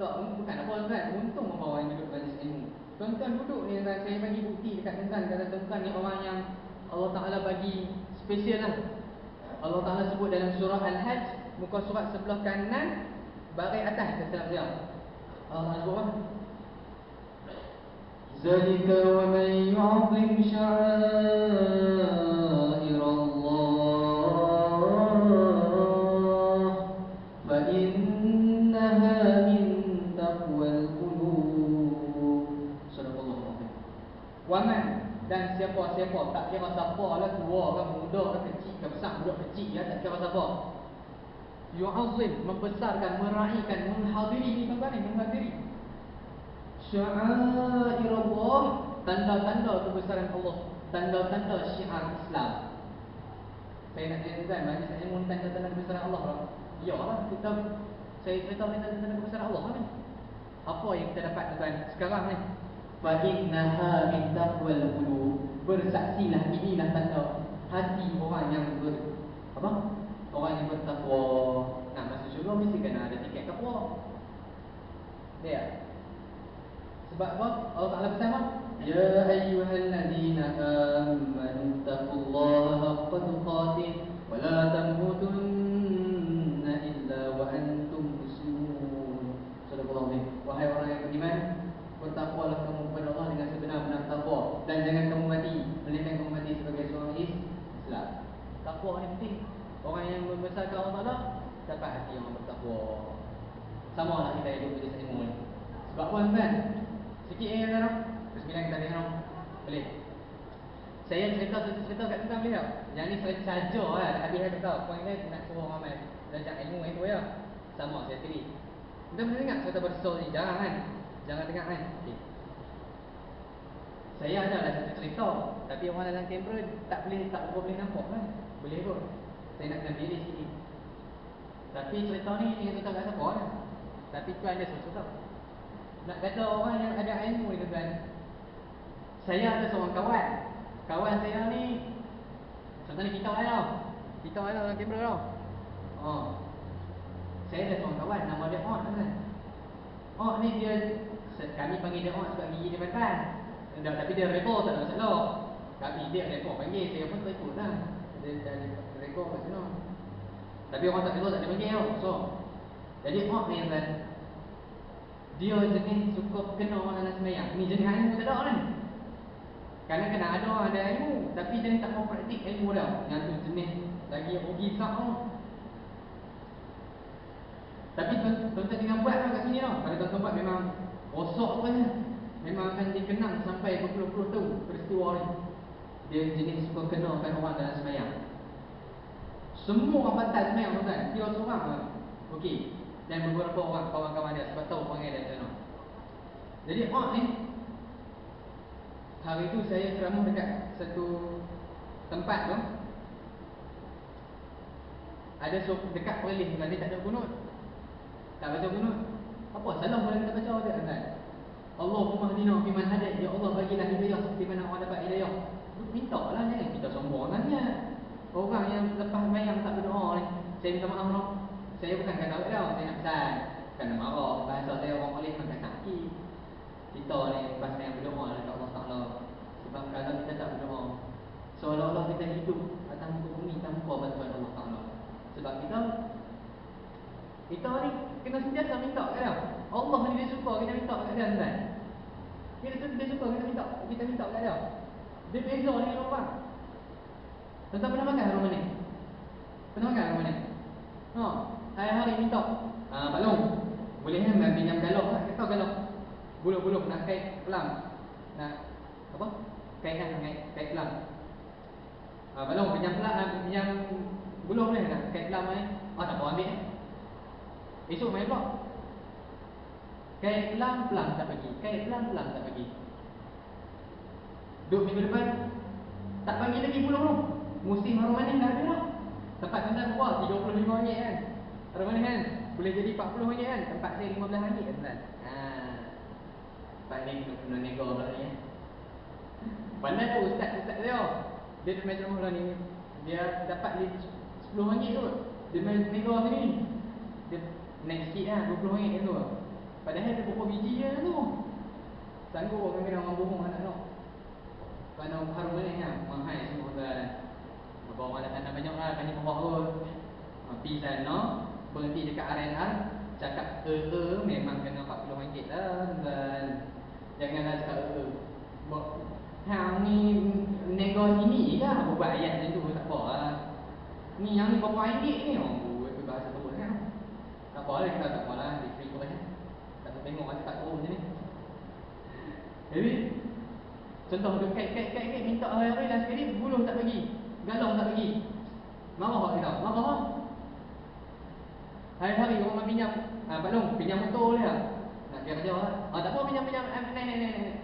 Tak, bukan apa kan. Untung membawa yang duduk majlis ilmu. Tuan-tuan duduk ni, saya bagi bukti dekat tuan-tuan. Kata tuan-tuan ni orang yang Allah Ta'ala bagi spesial lah. Allah Ta'ala sebut dalam surah Al-Hajj, muka surat sebelah kanan, baris atas, tersilap saya. Allah sebut apa? ذلك ومن يعظم شعائر الله فإنها من تقوى القلوب. صدق الله العظيم. Waman, dan siapa-siapa, tak kira siapa lah, tua ke muda ke kecil ke besar, budak kecil ya, tak kira siapa. yu'azzim, membesarkan, meraihkan, menghadiri ni tuan-tuan ni, menghadiri sya'airallah, tanda-tanda kebesaran Allah, tanda-tanda syiar Islam. Saya nak tanya tuan, majlis ilmu ni tanda-tanda kebesaran Allah tak? Iyalah, kita saya cerita tanda-tanda kebesaran Allah ni. Apa yang kita dapat tuan sekarang ni? Fa innaha min taqwal qulub, bersaksilah inilah tanda hati orang yang orang yang bertakwa. Nak masuk syurga mesti kena ada tiket takwa. Dia. Sebab apa? Allah Taala pesan apa? Ya ayyuhallazina amanu taqullaha haqqa tuqatih wa la tamutunna illa wa antum muslimun. Sadaqallahu alaihi. Wahai orang yang beriman, bertakwalah kamu kepada Allah dengan sebenar-benar takwa, dan jangan kamu mati melainkan kamu mati sebagai seorang Islam. Takwa ni penting. Orang yang membesarkan Allah Taala dapat hati yang bertakwa. Sama lah kita hidup majlis ilmu ni. Sebab apa tuan? Sikit yang tuan. Bismillah kita tengok. Boleh. Saya cerita kat tuan boleh tak? Yang ni saya saja lah, tak habis aku tahu. Poin dia nak suruh ramai belajar ilmu itu ya. Sama saya tiri. Kita boleh dengar cerita bersol ni, jangan kan? Jangan dengar kan? Okey. Saya ada lah satu cerita, tapi orang dalam kamera tak boleh nampak kan? Boleh kot. Saya nak kena pilih sikit. Tapi cerita ni yang cerita kat siapa kan? Tapi tuan dia suruh cerita. Nak kata orang yang ada ilmu ni tuan. Saya ada seorang kawan. Kawan saya ni, contoh ni kita tau. Kita tau dalam kamera tau. Saya ada seorang kawan, nama dia On kan? On ni dia, kami panggil dia On sebab gigi dia panjang. Tapi dia rekod tak ada masalah. Kami dia rekod panggil, saya pun tak ikut lah. Dia rekod kat sana. Tapi orang tak rekod tak dia panggil tau. So, jadi On ni kan, dia jenis suka kena orang dalam sembahyang. Ni jenis ilmu tak ada kan? Kadang-kadang ada orang ada ilmu, tapi dia tak mau praktik ilmu dah. Yang tu jenis lagi rugi besar tau. Tapi tuan-tuan jangan buat kat sini tau. Kalau tuan-tuan buat memang rosak pun. Memang akan dikenang sampai berpuluh-puluh tahun peristiwa ni. Dia jenis suka kenakan orang dalam sembahyang. Semua orang batal sembahyang tuan-tuan. Dia seorang lah. Okey. Dan beberapa orang kawan-kawan dia sebab tahu perangai dia macam mana. Jadi ni, hari tu saya ceramah dekat satu tempat tu. Ada dekat Perlis, dia tak ada kunut. Tak baca kunut. Apa salah kalau kita baca dia kan? Allahumma hdina fi man hadait, ya Allah bagilah hidayah seperti mana orang dapat hidayah. Mintalah, jangan kita sombong sangat. Orang yang lepas sembahyang tak berdoa ni, saya minta maaf noh. Saya bukan kata awak dah, saya nak pesan. Kena marah, bahasa saya orang boleh makan sakit. Kita ni lepas sembahyang berdoa dekat Allah Taala. Sebab kalau kita tak berdoa, seolah-olah kita hidup atas muka bumi tanpa bantuan Allah Taala. Sebab kita ni kena sentiasa minta kat dia. Allah ni dia suka kita minta kat dia kan. Dia suka kita minta kat dia. Dia beza dengan orang. Tuan-tuan pernah makan rumah ni? Pernah makan rumah ni? Hari-hari minta. Pak Long, boleh kan pinjam galok tak? Kita tahu galok. Buluh-buluh nak kait pelang. Nak apa? Kait pelang. Pak Long pinjam pelang, pinjam buluh boleh nak kait pelang ni? Tak mau ambil. Esok main pula. Kait pelang tak bagi. Kait pelang tak bagi. Duk minggu depan tak bagi lagi buluh tu. Musim harum manis dah habis lah. Tempat tuan-tuan buat RM35 kan. Harum manis kan. Boleh jadi RM40 kan. Tempat saya RM15 kan tuan. Tempat ni kena nego lah ni. Pandai tu ustaz dia. Dia main rumah lah ni. Dia dapat RM10 tu. Dia main nego sini. Dia naik sikit lah, RM20 tu. Padahal dia berapa biji je tu. Sanggup kadang-kadang orang bohong anak tu. Kerana harum manis lah, mahal semua tuan. Bawa orang datang banyak lah, tanya bawah kot. Pergi sana, berhenti dekat R&R, cakap memang kena RM40 lah tuan. Janganlah cakap hang ni nego sini ke? Buat ayat macam tu tak apa lah. Ni yang ni berapa ringgit ni? Bahasa tu kan. Tak apa lah, kita tak apa lah, di free kot kan. Tak tengok lah cakap macam ni. Jadi contoh tu kait minta hari-hari dah sekali buluh tak bagi, galong tak bagi. Marah tak kita? Marah. Hari-hari orang pinjam Pak Long, pinjam motor boleh tak? Nak pergi kerja lah. Tak apa, pinjam naik.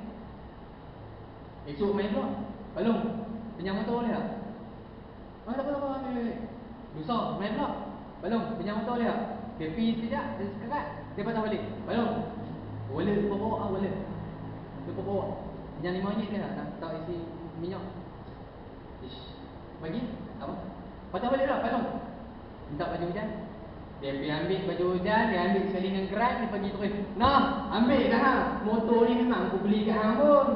Esok main pula. Pak Long, pinjam motor boleh tak? Tak apa, ambil. Lusa, main pula. Pak Long, pinjam motor boleh tak? Dia pergi sekejap, dia sekerat, dia patah balik. Pak Long, boleh lupa bawa, boleh. Lupa bawa. Pinjam RM5 dia tak isi minyak. Ish. Bagi? Apa? Patah balik dah, Pak Long. Minta baju hujan. Dia pergi ambil baju hujan, dia ambil sekali dengan keran, dia pergi terus. Nah, ambil dah hang. Motor ni memang aku beli kat hang pun.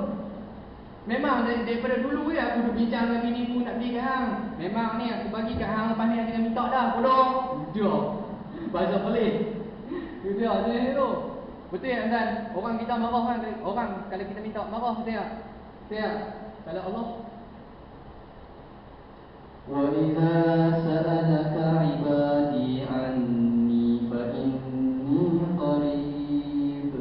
Memang daripada dulu aku duk bincang dengan bini aku nak beli kat hang. Memang ni aku bagi kat hang, lepas ni aku minta dah, bodoh. Dia. Bahasa boleh. Dia macam tu. Betul ya tuan? Orang kita marah kan, orang kalau kita minta marah betul tak? Betul tak? Kalau Allah وَإِذَا سَأَلَكَ عِبَادِي عَنِّي فَإِنِّي قَرِيبٌ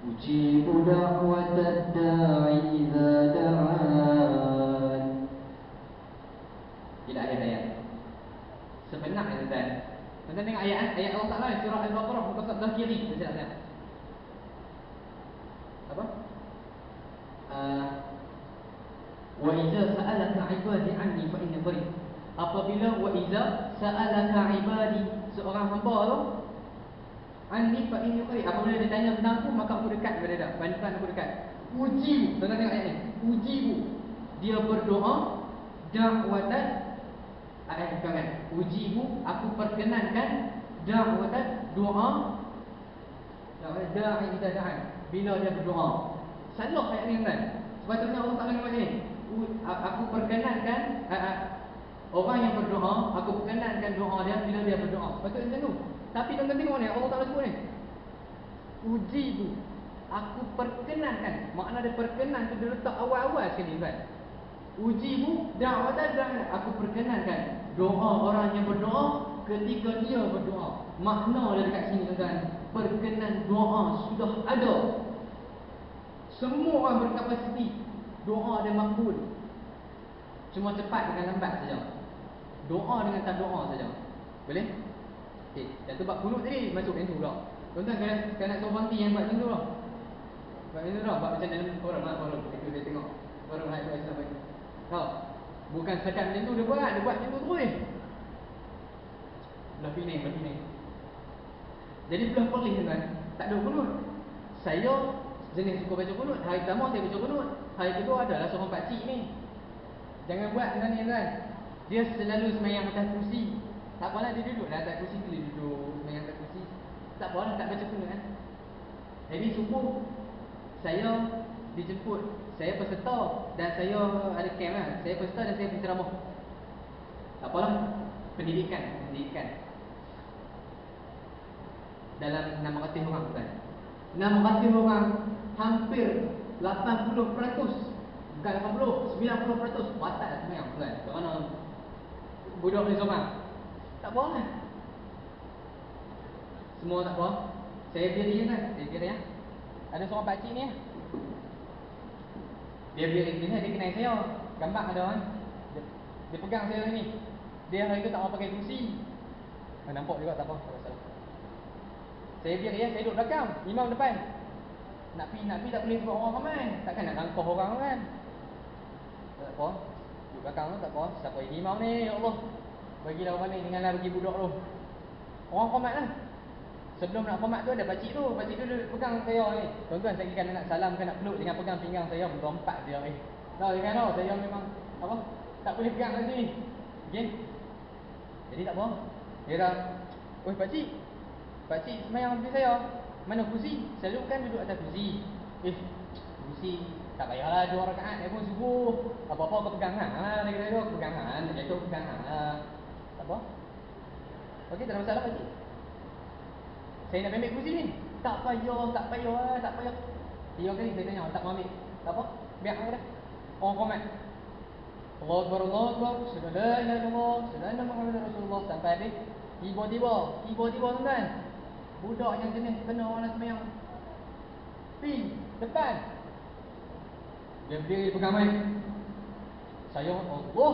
أُجِيبُ دَعْوَةَ الدَّاعِ إِذَا دَعَانِ. Ila akhir ayat. Sebenarnya tuan. Tuan tengok ayat Allah Taala surah Al-Baqarah muka surat sebelah kiri. Saya apa? Wa idza sa'alaka 'ibadi 'anni fa inni qarib. Apabila wa idza sa'alaka 'ibadi, seorang hamba tu, 'anni fa inni qarib, apabila dia tanya tentang aku, maka aku dekat kepada dia. Bantuan aku dekat. Ujibu, tuan tengok ayat ni. Ujibu. Dia berdoa da'watan bukan. Ujibu, aku perkenankan da'watan doa. Da'i idza da'an. Bila dia berdoa. Salah ayat ni kan. Sepatutnya Allah Taala kata ni, aku perkenankan orang yang berdoa, aku perkenankan doa dia bila dia berdoa. Patut macam tu. Tapi tuan-tuan tengok ni, Allah Taala sebut ni. Ujibu. Aku perkenankan. Makna dia perkenan tu dia letak awal-awal sekali kan. Ujibu da'watan da'i. Aku perkenankan doa orang yang berdoa ketika dia berdoa. Makna dia dekat sini tuan-tuan. Perkenan doa sudah ada. Semua orang berkapasiti. Doa dia makbul. Cuma cepat dengan lambat saja. Doa dengan tak doa saja. Boleh? Okey, yang tu bab kunut tadi masuk yang tu pula. Tuan-tuan kalau nak suruh banti yang buat macam tu lah. Buat macam tu lah, buat macam dalam forum lah, forum. Itu saya tengok. Forum lah itu Islam bagi. Tahu? Bukan setakat macam tu dia buat macam tu terus. Belah pining. Jadi belah perlis tuan, tak ada kunut. Saya jenis suka baca kunut. Hari pertama saya baca kunut. Hari kedua adalah seorang pakcik ni. Jangan buat tuan ni tuan. Dia selalu semayang atas kursi. Tak apalah dia duduk lah atas kursi tu, dia duduk semayang atas kursi. Tak apalah tak baca kunut kan. Jadi subuh saya dijemput. Saya peserta dan saya ada camp lah. Saya peserta dan saya berceramah. Tak apalah, pendidikan dalam 600 orang tuan. 600 orang, hampir 80%, bukan 80, 90% batal semayang tuan. Kerana budak ni semua. Tak apa lah. Semua tak apa. Saya berdiri kan. Saya berdiri ya. Ada seorang pakcik ni. Dia berdiri dia kenal saya. Gambar ada kan. Dia pegang saya ni. Dia hari tu tak mau pakai kursi. Nampak juga tak apa. Tak masalah. Saya berdiri ya. Saya duduk belakang. Imam depan. Nak pergi tak boleh sebab orang ramai. Takkan nak rangkau orang kan. Tak apa. Duduk belakang tu tak apa. Siapa ini imam ni? Ya Allah. Bagilah orang ni. Janganlah bagi budak tu. Orang hormat lah. Sebelum nak hormat tu ada pakcik tu. Pakcik tu dia pegang saya ni. Tuan-tuan saya kalau nak salam ke nak peluk, jangan pegang pinggang saya. Berompat dia ni. Tahu jangan tahu. Saya memang apa? Tak boleh pegang kat sini. Okay. Jadi tak apa. Dia dah. Oi pakcik. Pakcik semayang dengan saya. Mana kursi? Selalu kan duduk atas kursi. Kursi tak payahlah 2 rakaat. Dia pun subuh. Apa-apa kau pegang ha. Dia kata aku pegang ha. Dia jatuh pegang ha. Tak apa. Okey, tak ada masalah pakcik. Saya nak ambil kursi ni. Tak payah. 3 kali saya tanya, tak mau ambil. Tak apa, biar dah. Orang komat. Allahu Akbar, Allahu Akbar. Sudah la ilaha illallah, sudah anna Muhammadar Rasulullah sampai habis. Tiba-tiba tuan-tuan. Budak yang jenis kena orang nak sembahyang. Pi depan. Dia berdiri pegang mic. Saya Allah.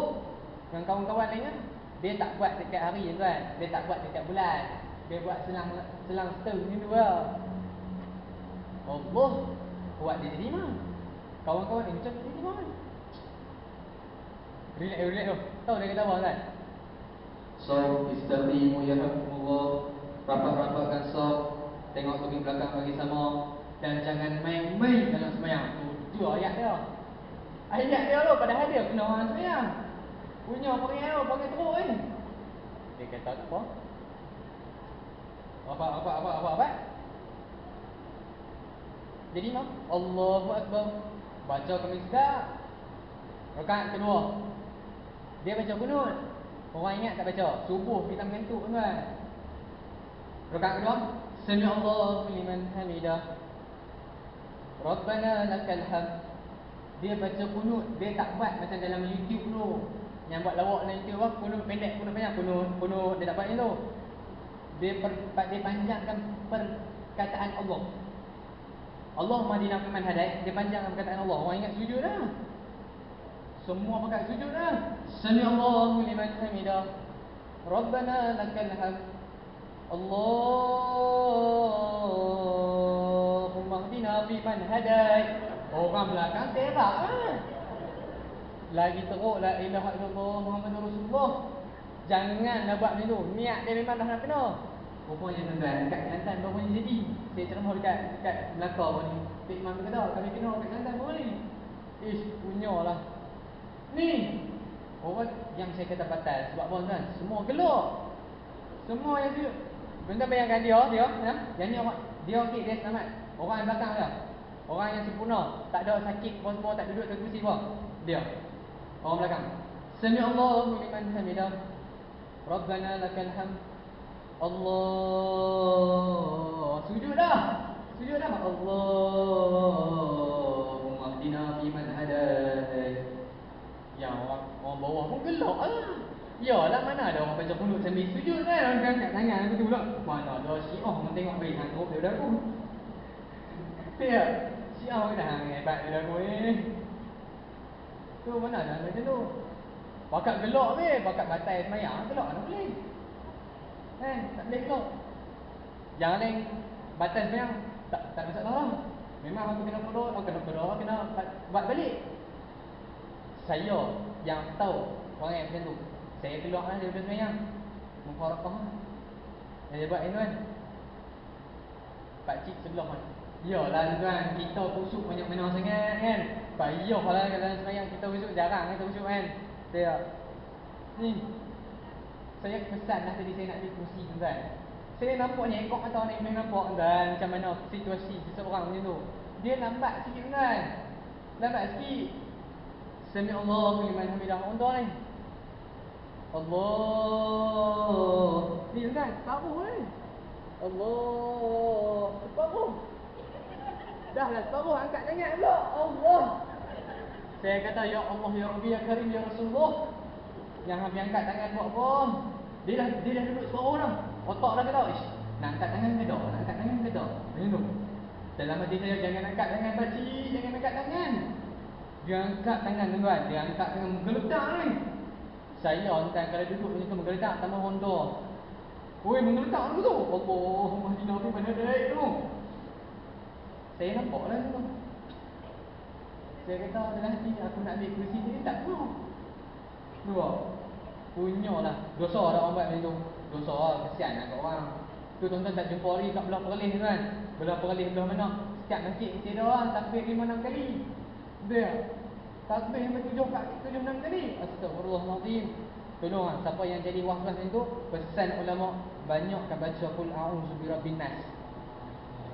Dengan kawan-kawan lain kan. Dia tak buat setiap hari tuan. Dia tak buat setiap bulan. Dia buat selang setengah ni dua. Allah buat dia terima. Kawan-kawan ni macam dia terima kan. Relax tu. Tahu dia kata apa kan? So, istaqimu yarhamukumullah. Rapat-rapatkan saf. Tengok tepi belakang bagi sama. Dan jangan main-main dalam sembahyang. Tu ayat dia. Ayat dia tu padahal dia kena orang sembahyang. Punya panggil teruk ni. Dia kata apa? Apa? Jadi mak Allahu Akbar. Baca kami sedap. Rakaat kedua dia baca kunut. Orang ingat tak baca. Subuh kita mengantuk tuan. Rakaat kedua Sami Allahu liman hamidah. Rabbana lakal hamd. Dia baca kunut. Dia tak buat macam dalam YouTube tu. Yang buat lawak dalam YouTube apa? Kunut pendek, kunut panjang, kunut. Dia tak buat macam tu. Dia panjangkan perkataan Allah. Allah madina fiman hadai. Dia panjangkan perkataan Allah. Orang ingat sujud dah. Semua pakai sujud dah. Sami Allahu liman hamidah. Rabbana lakal hamd. Allahumma hdina fiman hadai. Orang belakang terak kan. Lagi teruk la ilaha illallah Muhammadur Rasulullah. Janganlah buat macam tu. Niat dia memang dah nak kena. Rupanya tuan-tuan, dekat Kelantan baru ni jadi. Saya ceramah dekat Melaka baru ni. Cik Imam kata, kami kena dekat Kelantan baru ni. Punyalah. Ni orang yang saya kata batal. Sebab apa tuan? Semua gelak. Semua yang sujud. Tuan-tuan bayangkan dia ya? Yang ni orang, dia okey, dia selamat. Orang yang belakang dia. Orang yang sempurna. Tak ada sakit, semua tak duduk atas kursi pun. Dia. Orang belakang. Sami Allahu liman hamidah. Rabbana lakal hamd. Allah. Sujud dah. Allahumma hdina fiman hadai. Yang orang bawah pun gelak lah. Yalah, mana ada orang baca kunut sambil sujud kan. Orang angkat tangan betul pula. Mana ada Syiah orang tengok beri hantuk dia aku. Ya. Syiah kena hang hebat dia aku ni. Tu mana ada macam tu. Pakat gelak weh, pakat batai semayang gelak mana boleh. Tak boleh gelak. Jangan lain batai semayang tak masalah. Memang aku kena berdoa, kena buat balik. Saya yang tahu orang yang macam tu. Saya keluar lah daripada semayang. Mengharakah lah. Yang dia buat ni tuan. Pakcik sebelah kan. Yalah tuan, kita khusyuk banyak mana sangat kan. Payah lah dalam semayang kita khusyuk. Jarang kita khusyuk kan. Saya ni saya pesan lah tadi saya nak beli kursi tuan. Saya nampak ni ekor mata ni nampak tuan macam mana situasi seseorang macam tu. Dia lambat sikit tuan. Lambat sikit. Sami Allahu liman hamidah. Untuk ni Allah. Ni tuan, separuh ni. Allah. Separuh. Dah lah separuh, angkat tangan pula. Allah. Saya kata ya Allah ya Rabbi ya Karim ya Rasulullah. Yang habis angkat tangan buat apa? Dia dah duduk separuh dah. Otak dah kata, nak angkat tangan ke tak? Nak angkat tangan ke tak? Macam tu. Dalam hati saya, jangan angkat tangan pakcik, jangan angkat tangan. Dia angkat tangan tuan, dia angkat tangan menggeletak ni. Saya tuan kalau duduk macam tu menggeletak tambah Honda. Oi, menggeletak tu tu. Allahumma hdina fi man hadai tu. Saya nampak lah tu. Saya kata dalam hati aku nak ambil kursi ni tak mau. Dua. Punyalah. Dosa dah orang buat macam tu. Dosa lah, kesian lah kat orang. Tu tuan-tuan tak jumpa lagi kat belah Perlis ni kan. Belah Perlis belah mana? Setiap masjid mesti ada orang takbir 5-6 kali. Dia takbir sampai 7-6 kali. Astagfirullahalazim. Tolong siapa yang jadi was-was macam tu, pesan ulama banyakkan baca qul a'udzu birabbin nas.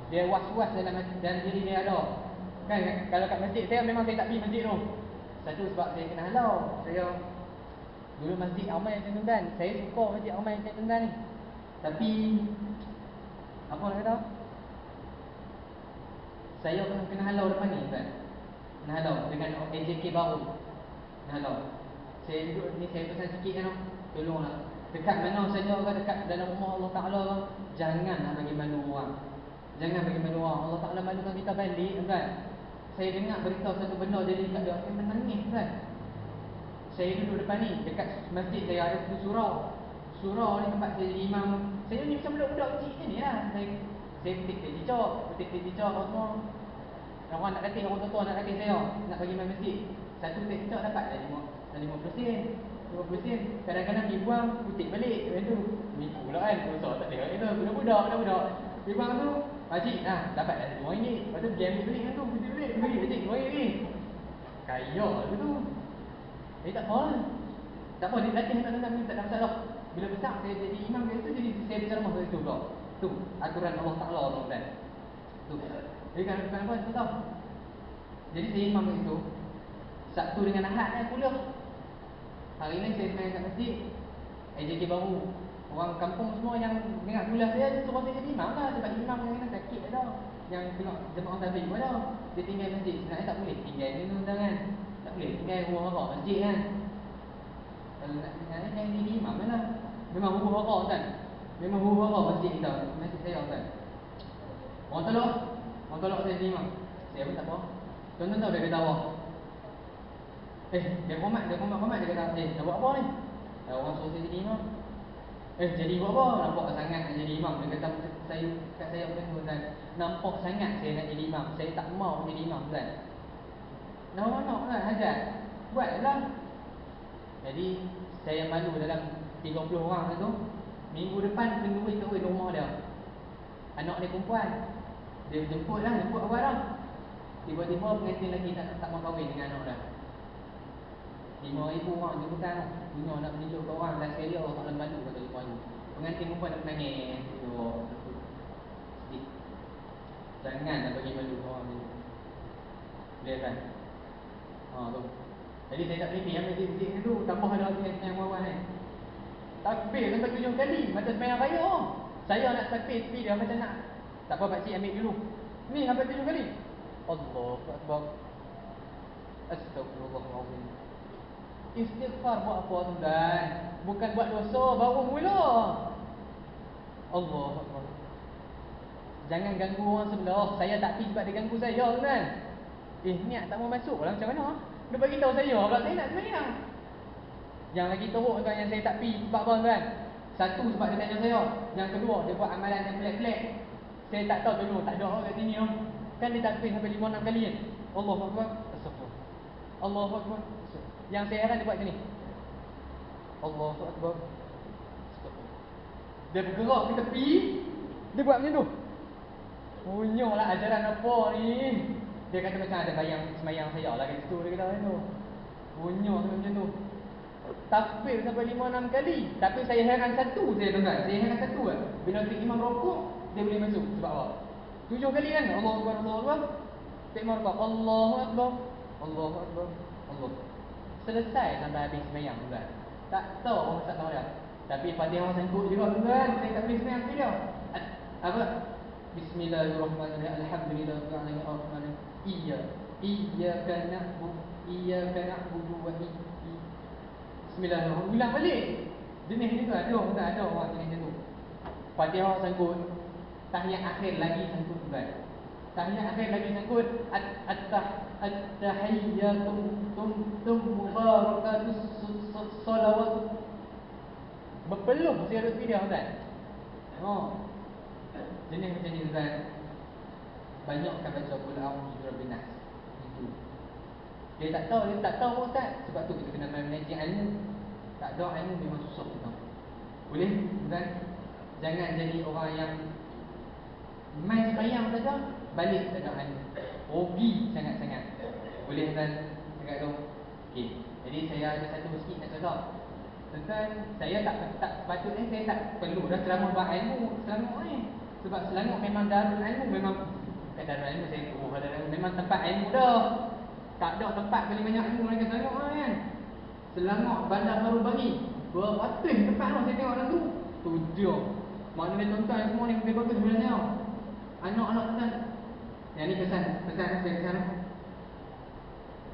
Dia was-was dalam diri dia ada. Kan kalau kat masjid saya memang saya tak pergi masjid tu. Satu sebab saya kena halau. Saya dulu masjid ramai macam tu kan. Saya suka masjid ramai macam tu kan ni. Tapi apa nak kata? Saya kena halau depan ni kan. Kena halau dengan AJK baru. Kena halau. Saya duduk ni saya pesan sikit kan. Tolonglah. Dekat mana saja ke dekat dalam rumah Allah Taala ke, janganlah bagi malu orang. Jangan bagi malu orang. Allah Taala malukan kita balik kan. Saya dengar berita satu benda jadi dekat dia, saya menangis kan. Saya duduk depan ni, dekat masjid saya ada satu surau. surau ni tempat saya jadi imam. Saya ni macam budak-budak kecil ni lah. Saya petik cicak apa semua. Orang nak latih, orang tua nak latih saya, nak bagi main masjid. Satu petik cicak dapat dah 50 sen. 50 sen. Kadang-kadang pergi buang, petik balik macam tu. Nipu pula kan. Besar tak ada itu. Budak-budak. Pergi buang tu, pakcik, dapat dah RM2. Lepas tu pergi ambil balik kan tu, petik balik. Bagi pakcik RM2 ni. Kaya tu. Tak apa lah. Tak apa, dia latih anak-anak ni tak ada masalah. Bila besar saya jadi imam kat situ, jadi saya berceramah kat situ pula. Tu, aturan Allah Ta'ala tuan-tuan. Tu. Jadi kan apa tuan tahu? Jadi saya imam kat situ. Sabtu dengan Ahad saya kuliah. Hari ni saya main kat masjid AJK baru. Orang kampung semua yang dengar kuliah saya suruh saya jadi imam lah. Sebab imam yang kena sakit dah. Yang tengok jemaah tabligh pun dah. Dia tinggal masjid. Sebenarnya tak boleh tinggal ni tuan-tuan kan. Tak boleh tinggal rumah orang masjid kan. Kalau nak tinggal ni jadi imam lah. Memang huru hara kan. Memang huru hara masjid kita. Masjid saya kan. Orang tolak saya jadi imam. Saya pun tak apa. Tuan-tuan tahu dia kata apa? Dia komat dia kata, nak buat apa ni? Orang suruh saya jadi imam. Jadi buat apa? Nampak sangat nak jadi imam. Dia kata kat saya macam tu kan. Nampak sangat saya nak jadi imam. Saya tak mau jadi imam kan. Nak lah hajat. Buatlah. Jadi saya malu dalam 30 orang tu. Minggu depan kenduri kahwin rumah dia. Anak dia perempuan. Dia jemput awal dah. Tiba-tiba pengantin lagi tak mau kahwin dengan anak dia. 5,000 orang jemputan tu. Dunia nak menunjuk ke orang. Last sekali Allah tak malu kata lepas tu. Pengantin perempuan nak menangis. Sedih. Janganlah bagi malu orang ni. Boleh kan? Tu. Jadi saya tak boleh ambil masjid tu. Tambah ada yang awal ni. Takbir sampai 7 kali. Macam sembahyang raya. Saya nak takbir speed dia macam nak. Tak apa pakcik ambil dulu. Ni sampai 7 kali. Allahu Akbar. Astagfirullahaladzim. Istighfar buat apa tuan? Bukan buat dosa baru mula. Allahu Akbar. Jangan ganggu orang sebelah. Saya tak pergi sebab dia ganggu saya tuan. Niat tak mau masuk lah macam mana? Dia bagi tahu saya pula saya nak sembahyang. Yang lagi teruk tuan yang saya tak pergi sebab apa tuan? Satu sebab dia tanya saya. Yang kedua dia buat amalan yang pelik-pelik. Saya tak tahu dulu, tak ada orang kat sini kan dia takbir sampai 5-6 kali kan. Allahu Akbar. Astagfirullah. Allahu Akbar. Yang saya heran dia buat macam ni. Allahu Akbar. Astagfirullah. Dia bergerak ke tepi, dia buat macam tu. Punyalah ajaran apa ni? Dia kata macam ada bayang semayang saya lah kat situ. Dia kata macam tu. Punya macam tu. Takbir sampai 5-6 kali. Tapi saya heran satu saya tuan. Saya heran satu kan. Bila imam rokok, dia boleh masuk. Sebab apa? 7 kali kan. Allahu Akbar, Allahu Akbar. Imam rokok. Allahu Akbar. Allahu Akbar. Allah. Selesai sampai habis semayang tuan. Tak tahu apa masalah dia. Tapi Fatihah sangkut juga tuan. Saya tak boleh semayang dia. Apa? Bismillahirrahmanirrahim. Alhamdulillahirabbil alamin arrahmanirrahim. Iyyaka na'budu wa Bismillahirrahmanirrahim. Ulang balik. Jenis ni tu ada orang jenis tu. Fatihah sangkut. Tahiyat akhir lagi sangkut tuan. Tahiyat akhir lagi sangkut. At-tahiyyatum mubarakatus salawat. Berpeluh saya rasa dia tuan. Jenis macam ni tuan. Banyakkan baca qul a'udzu birabbin nas. Itu. Dia tak tahu ustaz. Sebab tu kita kena manage ilmu. Tak ada ilmu memang susah tuan. Boleh tuan? Jangan jadi orang yang main sembahyang saja, balik tak ada ilmu. Rugi sangat-sangat. Boleh tuan dekat tu. Okey. Jadi saya ada satu sikit nak cakap. Tuan, saya tak sepatutnya saya tak perlu dah Selangor buat ilmu Selangor ni. Sebab Selangor memang darul ilmu, memang darul ilmu saya tahu memang tempat ilmu dah. Tak ada tempat paling banyak ilmu lagi Selangor kan. Selangor Bandar Baru Bagi. Beratus tempat lah saya tengok dalam tu. 7. Maknanya tuan-tuan semua ni lebih bagus sebenarnya. Anak-anak tuan. Yang ni pesan saya pesan.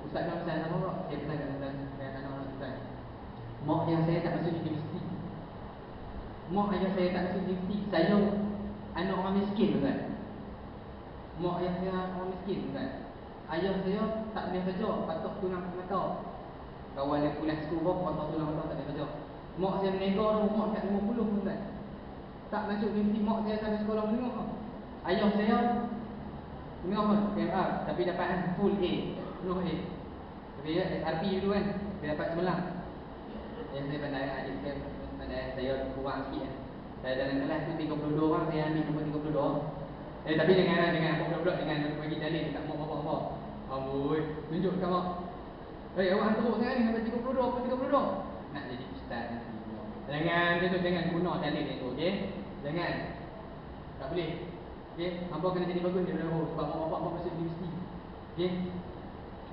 Ustaz nak pesan apa pula? Saya pesan kat tuan dan anak-anak tuan. Mak yang saya tak masuk universiti. Mak ayah saya tak masuk universiti. Saya anak orang miskin tuan. Mak ayah saya orang miskin tuan. Ayah saya tak boleh kerja, patut tulang mata. Kawan dia kuliah sekolah, patut tulang mata tak boleh kerja. Mak saya menego tu, mak kat 50 tuan. Tak masuk universiti, mak saya sampai sekolah menengah. Ayah saya menengah pun, PMR, tapi dapat full A, penuh A. Tapi ya, SRP dulu kan, dia dapat cemerlang. Yang saya pandai, adik saya pandai, saya kurang sikit kan. Saya dalam kelas tu 32 orang, saya ambil nombor 32. Tapi dengan budak-budak dengan bagi dalil dekat mak bapak. Amboi, tunjuk kat mak. Awak teruk sangat ni sampai 32 apa 32. Nak jadi ustaz nanti. Jangan dia tu, jangan guna dalil dia tu, okey? Jangan. Tak boleh. Okey, hangpa kena jadi bagus daripada sebab mak bapak hangpa masuk universiti. Okey?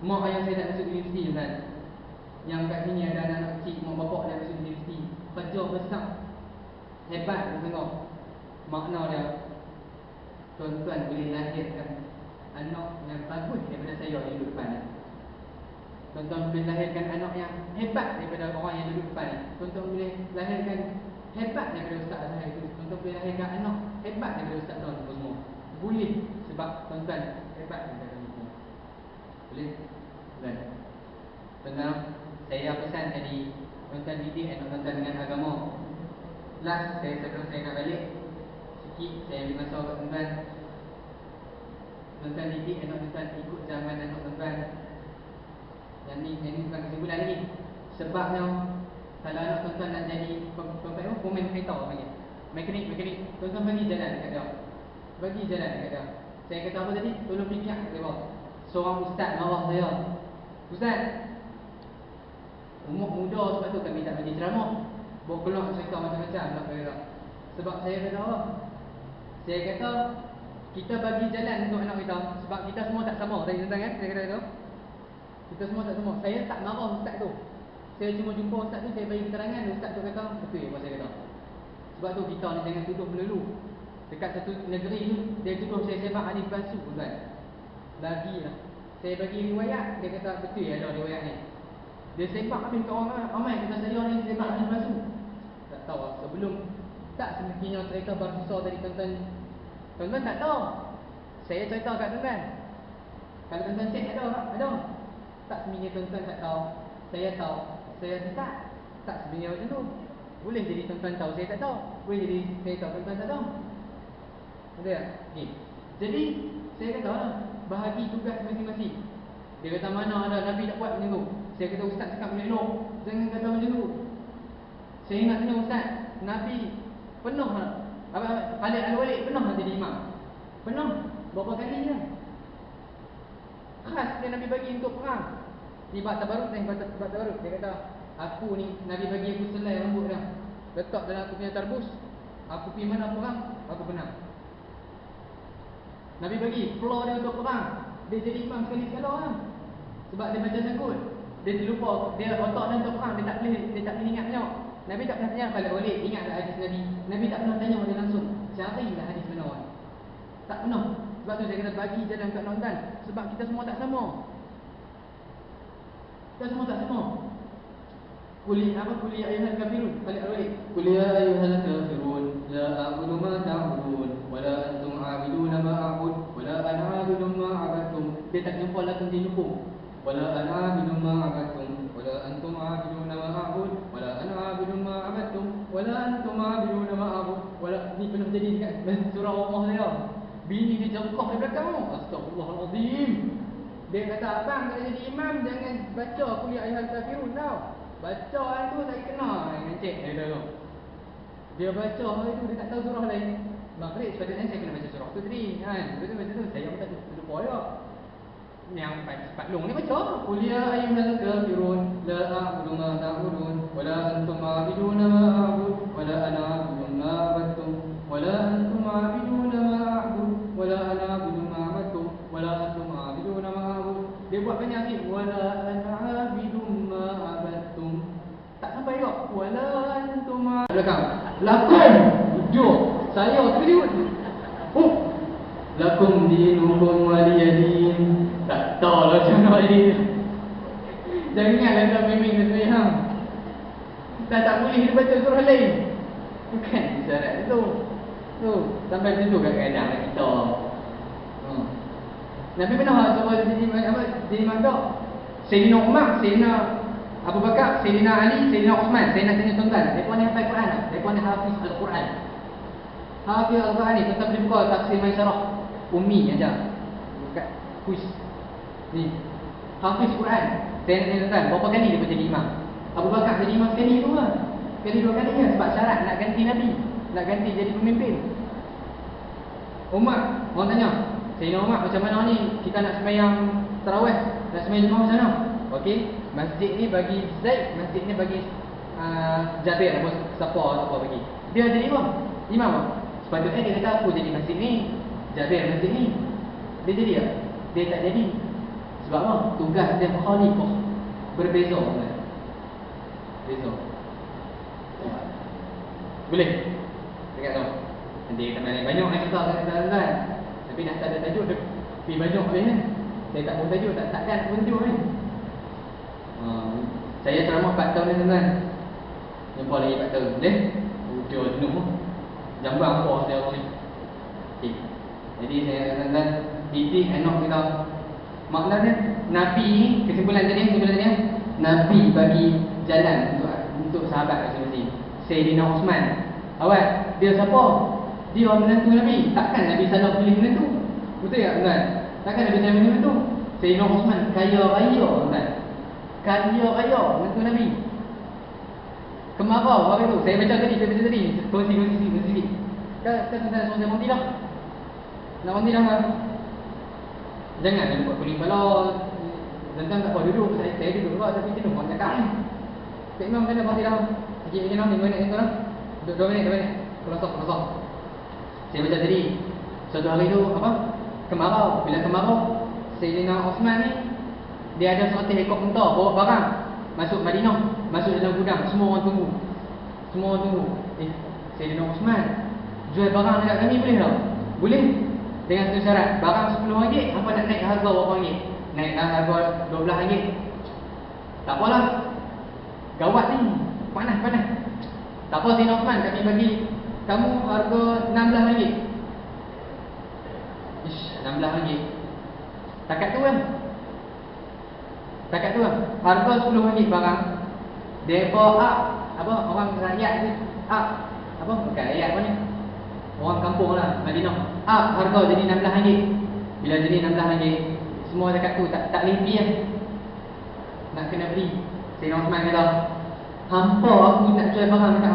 Mak ayah saya tak masuk universiti tuan. Yang kat sini ada anak kecil, mak bapak dah masuk universiti. Kerja besar. Hebat tu tengok. Makna dia tuan-tuan boleh lahirkan anak yang bagus daripada saya yang duduk depan ni. Tuan-tuan boleh lahirkan anak yang hebat daripada orang yang duduk depan ni. Tuan-tuan boleh lahirkan hebat daripada Ustaz Azhar itu. Tuan-tuan boleh lahirkan anak hebat daripada Ustaz tuan semua. Boleh, sebab tuan-tuan hebat daripada kami semua. Boleh? Tuan. Tuan-tuan, saya pesan tadi, tuan-tuan didik anak tuan-tuan dengan agama. Last, sebelum saya nak balik sikit, saya ambil masa kat tuan-tuan. Tuan-tuan didik anak tuan-tuan ikut zaman anak tuan-tuan. Yang ni bukan kesimpulan lagi. Sebabnya kalau anak tuan-tuan nak jadi pemain kereta panggil, mekanik, tuan-tuan bagi jalan dekat dia. Bagi jalan dekat dia. Saya kata apa tadi? Tolong fikir dia. Seorang ustaz marah saya. Ustaz, umur muda sebab tu kami tak bagi ceramah. Bawa keluar cerita macam-macam nak kata. Sebab saya kata apa? Saya kata kita bagi jalan untuk anak kita sebab kita semua tak sama tadi tuan-tuan kan? Saya kata tu. Kita semua tak sama. Saya tak marah ustaz tu. Saya cuma jumpa ustaz tu, saya bagi keterangan. Ustaz tu kata, betul apa saya kata. Sebab tu kita ni jangan tuduh melulu. Dekat satu negeri tu, dia tuduh saya sebab hadis palsu tuan. Bagilah. Saya bagi riwayat, dia kata betul ada riwayat ni. Dia sebab habis ke orang ramai kata saya ni sebab hadis palsu. Tak tahu sebelum tak semestinya cerita bersusah dari tuan-tuan. Tuan-tuan tak tahu. Saya cerita kat tuan-tuan. Kalau tuan-tuan cek ada. Tak sebenarnya tuan-tuan tak tahu. Saya tahu. Saya tak sebenarnya macam tu. Boleh jadi tuan-tuan tahu, saya tak tahu. Boleh jadi saya tahu, tuan-tuan tak tahu. Ada tak? Okay. Jadi saya kata lah, bahagi tugas masing-masing. Dia kata mana ada Nabi tak buat macam tu. Saya kata ustaz cakap boleh elok. Jangan kata macam tu. Saya ingat tanya ustaz, Nabi penuh lah. Khalid Al-Walid penuh lah jadi imam. Penuh. Berapa kali kan? Khas dia Nabi bagi untuk perang. Ni bab tabaruk ni, bab tabaruk. Dia kata, aku ni Nabi bagi aku selai rambut dah. Letak dalam aku punya tarbus. Aku pergi mana perang, aku menang. Nabi bagi floor dia untuk perang. Dia jadi imam sekali-sekala lah. Sebab dia baca sangkut. Dia terlupa, dia otak dia untuk perang, dia tak boleh ingat banyak. Nabi tak pernah tanya pada Walid, ingat tak hadis Nabi. Nabi tak pernah tanya dia langsung, carilah hadis mana orang. Tak pernah. Sebab tu saya kata bagi jalan kat nonton. Sebab kita semua tak sama. Kita semua tak sama. Kuli ayuhal kafirun. Balik balik. Qul ya ayyuhal kafirun la a'budu ma ta'budun wa la antum 'abiduna ma a'bud wa la ana 'abidun ma 'abadtum. Dia tak jumpa langsung di lubung. Wa la ana 'abidun ma 'abadtum wa la antum 'abiduna ma a'bud wa la ana 'abidun ma 'abadtum wa la antum 'abiduna ma a'bud. Ni pernah jadi dekat surah Allah dia. Bini dia jongkok di belakang tu. Astagfirullahalazim. Dia kata abang kalau jadi imam jangan baca kuliah ayat kafirun tau. Baca tu tak kena dengan cik dia tu. Dia baca hari tu dia tak tahu surah lain. Maghrib sepatutnya saya kena baca surah tu tadi kan. Betul macam tu saya pun tak lupa ya. Yang Pak Long ni baca Qul ya ayyuhal kafirun la a'budu ma ta'budun wa la antum 'abiduna ma a'bud wa la ana 'abidun ma 'abadtum wa la antum 'abiduna ma a'bud wa la ana 'abidun ma 'abadtum wa la antum 'abiduna ma a'bud. Dia buat banyak sikit. Wala ana 'abidun ma 'abadtum. Tak sampai kok. Wala antum belakang. Lakum. Duduk. Saya terkejut. lakum dinukum waliyadin. Tak tahu lah macam mana ini. Janganlah dah memang dan semiham. Tak boleh dia baca surah lain. Bukan syarat itu. Tu sampai situ kadang-kadang kita. Nabi pernah suruh jadi imam tak? Sayyidina Umar, Sayyidina Abu Bakar, Sayyidina Ali, Sayyidina Uthman. Saya nak tanya tuan-tuan, mereka ni hafal Quran tak? Mereka ni hafiz Al-Quran. Hafiz Al-Quran ni tuan-tuan boleh buka tafsir Maisarah Ummi aja. Dekat kuis ni. Hafiz Quran. Saya nak tanya tuan-tuan, berapa kali dia jadi imam? Abu Bakar jadi imam sekali tu lah. Sekali dua kali ya, sebab syarat nak ganti Nabi, nak ganti jadi pemimpin. Umar, orang tanya, Sayyidina Umar, macam mana ni kita nak sembahyang tarawih, nak sembahyang Jumaat macam mana? Okey, masjid ni bagi Zaid, masjid ni bagi Jabir apa siapa bagi. Dia jadi imam. Sepatutnya dia kata aku jadi masjid ni, Jabir masjid ni. Dia jadi tak? Dia tak jadi. Sebab apa? Tugas dia khalifah berbeza. Beza. Boleh? Dekat tu. Nanti kita banyak nak cerita kat tuan-tuan. Tapi dah tak ada tajuk, lebih banyak boleh kan? Saya tak pun tajuk, takkan pun tajuk kan? Saya ceramah 4 tahun ni tuan-tuan. Jumpa lagi 4 tahun. Boleh? Dia jenuh. Jambang apa saya orang ni. Okay. Jadi saya tuan-tuan didik anak kita. Maknanya Nabi ni, kesimpulan tadi Nabi bagi jalan untuk sahabat masing-masing. Sayyidina Uthman, awak, dia siapa? Dia menantu Nabi. Takkan Nabi salah pilih menantu. Betul tak tuan? Takkan Nabi salah pilih menantu. Sayyidina Uthman kaya raya tuan. Kaya raya menantu Nabi. Kemarau hari tu. Saya baca tadi. Kongsi sikit. Kan tuan-tuan suruh saya mati dah. Nak mati dah kan? Jangan dia buat kuning kepala. Tuan-tuan tak apa duduk. Saya duduk juga tapi jenuh orang cakap ni. Cik Imam kena mati dah. Sikit lagi 5 minit tu lah. 2 minit. Kelosok. Saya baca tadi. Suatu hari tu apa? Kemarau. Bila kemarau, Sayyidina Uthman ni dia ada 100 ekor unta bawa barang masuk Madinah, masuk dalam gudang. Semua orang tunggu. Sayyidina Uthman jual barang dekat kami boleh tak? Boleh. Dengan satu syarat, barang RM10, apa nak naik harga berapa ringgit? Naik harga RM12. Tak apalah. Gawat ni. Panas. Tak apa Sayyidina Uthman, kami bagi kamu harga RM16. RM16. Takat tu kan? Harga RM10 barang. Depa apa orang rakyat ni? Apa? Bukan rakyat apa ni? Orang kampung lah, Madinah. Harga jadi RM16. Bila jadi RM16, semua dekat tu tak limpi lah. Nak kena beli. Sayyidina Uthman kata, hampa aku nak jual barang dekat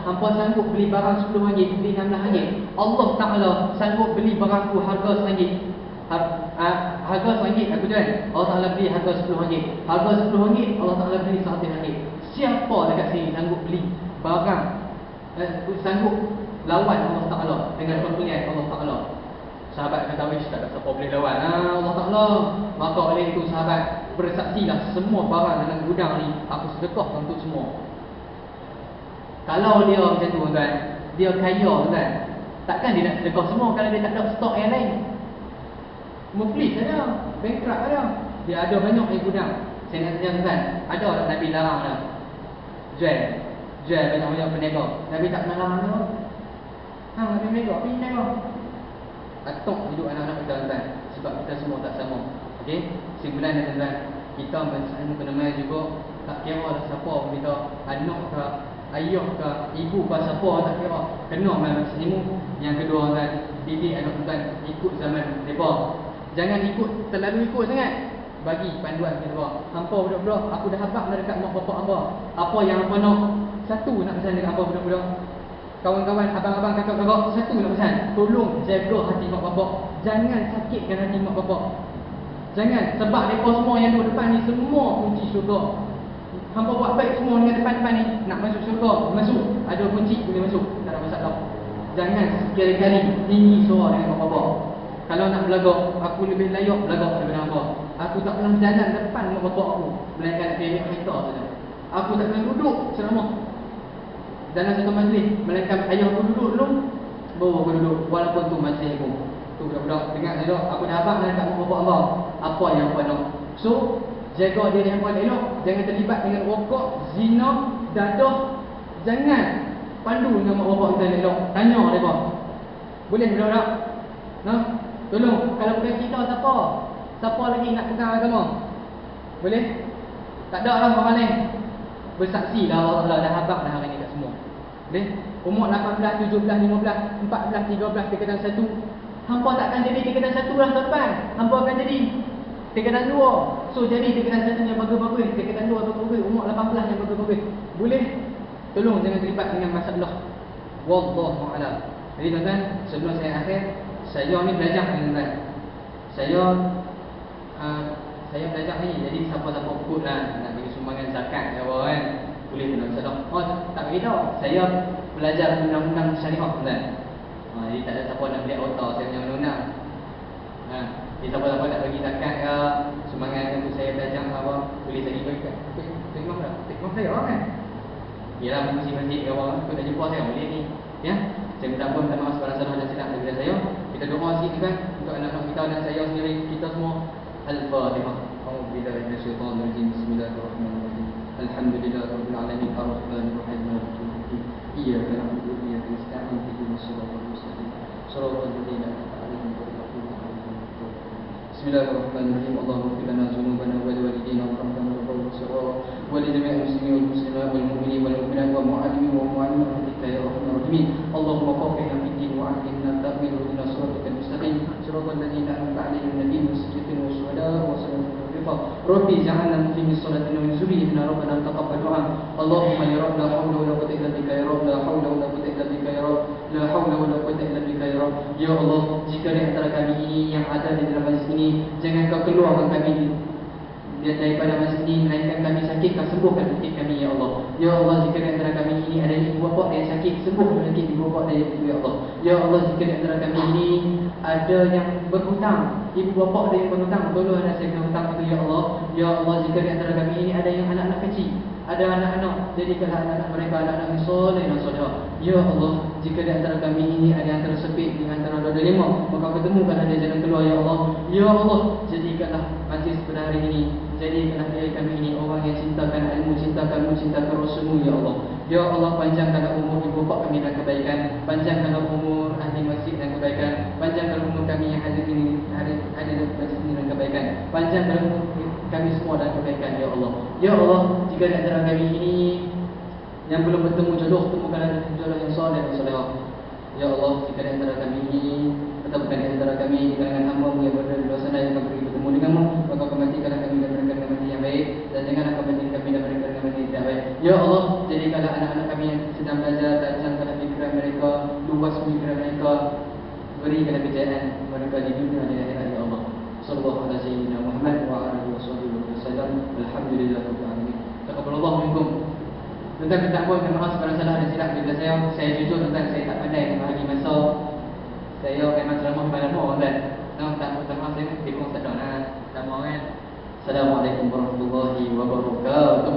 hampa sanggup beli barang RM10, beli RM16. Allah Ta'ala sanggup beli barangku harga RM1. Harga RM1 aku jual, Allah Ta'ala beli harga RM10. Harga RM10, Allah Ta'ala beli RM100. Siapa dekat sini sanggup beli barang, sanggup lawan Allah Ta'ala dengan pertolongan Allah Ta'ala? Sahabat kata, wish tak ada siapa boleh lawan Allah Ta'ala. Maka oleh itu sahabat bersaksilah, semua barang dalam gudang ni aku sedekah untuk semua. Kalau dia macam tu tuan, dia kaya tuan, takkan dia nak sedekah semua kalau dia tak ada stok yang lain. Muflis ada, bankrupt ada. Dia ada banyak di gudang. Saya nak tanya tuan, ada tak Nabi larang dah jual banyak-banyak peniaga? Nabi tak pernah larang dah. Nabi peniaga, pergi peniaga. Atok hidup anak-anak kita tuan, sebab kita semua tak sama. Okey, simpulan dia tuan, kita kena mai juga, tak kira lah siapa kita, anak ke, ayah ke, ibu ke, siapa tak kira, kena mai macam ni. Yang kedua tuan, didik anak tuan ikut zaman depa. Jangan terlalu ikut sangat. Bagi panduan kita. Hampa budak-budak, aku dah habaq dah dekat mak bapak hamba. Apa yang hampa nak? Satu nak pesan dekat hampa budak-budak. Kawan-kawan, abang-abang, kakak-kakak, satu nak pesan. Tolong jaga hati mak bapak. Jangan sakitkan hati mak bapak. Jangan, sebab mereka semua yang duduk depan ni semua kunci syurga. Hampa buat baik semua dengan depan-depan ni, nak masuk syurga, masuk. Ada kunci, boleh masuk, tak ada masalah. Jangan sekali-kali tinggi suara dengan mak bapak. Kalau nak belagak, aku lebih layak belagak daripada hampa. Aku tak pernah jalan depan mak bapak aku, melainkan nak pergi kereta saja. Aku tak pernah duduk ceramah dalam satu majlis, melainkan ayah aku duduk dulu, baru aku duduk, walaupun tu majlis aku. Tu budak-budak dengar saya, aku dah habaq dekat mak bapak hamba. Apa yang hampa nak? So, jaga diri hampa elok, jangan terlibat dengan rokok, zina, dadah. Jangan pandu dengan mak bapak kita elok. Tanya mereka. Boleh budak-budak? Tolong, kalau bukan kita siapa lagi nak pegang agama? Boleh? Tak ada lah orang lain bersaksi dah Allah Ta'ala dah habaq dah hari ni kat semua. Boleh? Umur 18, 17, 15, 14, 13 tingkatan 1. Hampa takkan jadi tingkatan 1 lah tahun depan. Hampa akan jadi tingkatan 2. So jadi tingkatan 1 yang bagus-bagus, tingkatan 2 bagus-bagus, umur 18 yang bagus-bagus. Boleh? Tolong jangan terlibat dengan masalah. Wallahu a'lam. Jadi tuan-tuan, sebelum saya akhir, saya ni belajar tuan-tuan. Saya belajar ni, jadi siapa-siapa ikut lah nak bagi sumbangan zakat ke apa kan, boleh kena masalah. Oh, tak beritahu. Saya belajar undang-undang syariah tuan-tuan. Jadi tak ada siapa nak beli otak saya punya undang-undang. Jadi siapa-siapa nak bagi zakat ke, sumbangan untuk saya belajar apa, boleh saya bagi kat tiktok dah. Tiktok saya kan. Yalah masjid-masjid ke apa, ikut nak jumpa saya boleh ni. Ya. Saya minta ampun, minta maaf segala salah dan silap daripada saya. Kita doa sikit kan untuk anak-anak kita dan saya sendiri, kita semua. Al-Fatihah. A'udzubillahi minasyaitonir rajim. Bismillahirrahmanirrahim. Alhamdulillahirabbil alamin arrahmanir rahim maliki yaumiddin. Iyyaka na'budu wa iyyaka nasta'in ihdinas siratal mustaqim. Shiratal ladzina an'amta 'alaihim ghairil maghdubi 'alaihim waladdallin. Bismillahirrahmanirrahim. Allahumma ighfir lana dhunubana wa li walidayna warhamna wa sirra wa li jami'il muslimin wal muslimat wal mu'minin wal mu'minat wa mu'allimin wa mu'allimat ya arhamar rahimin. Allahumma faqihna fid din wa 'allimna ta'wil wa ihdina siratal mustaqim. Shiratal ladzina an'amta 'alaihim nabiyyin was-siddiqin was-syuhada'i was-salihin. Rabbi ja'alna muqimis salati wa min dhurriyyatina rabbana taqabbal du'a. Allahumma ya rabb la hawla wa la quwwata illa bika ya rabb, la hawla wa la quwwata illa bika ya rabb, la hawla wa la quwwata illa bika ya rabb. Ya Allah, jika di antara kami ini yang ada di dalam majlis ini, jangan kau keluarkan kami daripada majlis ini, melainkan kami sakit, kau sembuhkan sakit kami ya Allah. Ya Allah, jika di antara kami ini ada ibu bapa yang sakit, sembuh penyakit ibu bapa dan ibu ya Allah. Ya Allah, jika di antara kami ini ada yang berhutang, ibu bapa ada yang berhutang, tolong selesaikan hutang itu ya Allah. Ya Allah, jika di antara kami ini ada yang anak-anak kecil, ada anak-anak, jadikanlah anak-anak mereka anak-anak yang soleh dan soleha. Ya Allah, jika di antara kami ini ada yang tersepit di antara roda lima, maka ketemukan ada jalan keluar ya Allah. Ya Allah, jadikanlah majlis pada hari ini, jadikanlah diri kami ini orang yang cintakan ilmu, cintakan-Mu, cintakan Rasul-Mu ya Allah. Ya Allah, panjangkanlah umur ibu bapa kami dan kebaikan, panjangkanlah umur ahli masjid dan kebaikan, panjangkanlah umur kami yang hadir ini, hadir di masjid ini dan kebaikan, panjangkanlah umur kami semua dan kebaikan ya Allah. Ya Allah, jika di antara kami ini yang belum bertemu jodoh, temukanlah jodoh yang soleh dan solehah. Ya Allah, jika di antara kami ini tetapkan di antara kami di kalangan hamba-Mu yang berada di luar sana yang akan pergi bertemu dengan-Mu, maka kau matikanlah kami dan mereka dengan mati yang baik, dan janganlah kau matikan kami dan mereka dengan mati yang tidak baik. Ya Allah, jadikanlah anak-anak kami yang sedang belajar, tajamkanlah fikiran mereka, luas fikiran mereka, berikanlah kejayaan mereka di dunia dan akhirat ya Allah. Sallallahu alaihi sayyidina Muhammad wa alihi wasallam. Alhamdulillahirabbil alamin. Taqabbalallahu minkum. Tuan-tuan, minta ampun, minta maaf segala salah dan silap daripada saya. Saya jujur tuan-tuan, saya tak pandai membahagi masa. Saya memang ceramah malam tuan-tuan. Tak maaf, saya dikong sedang tak mau kan. Assalamualaikum warahmatullahi wabarakatuh.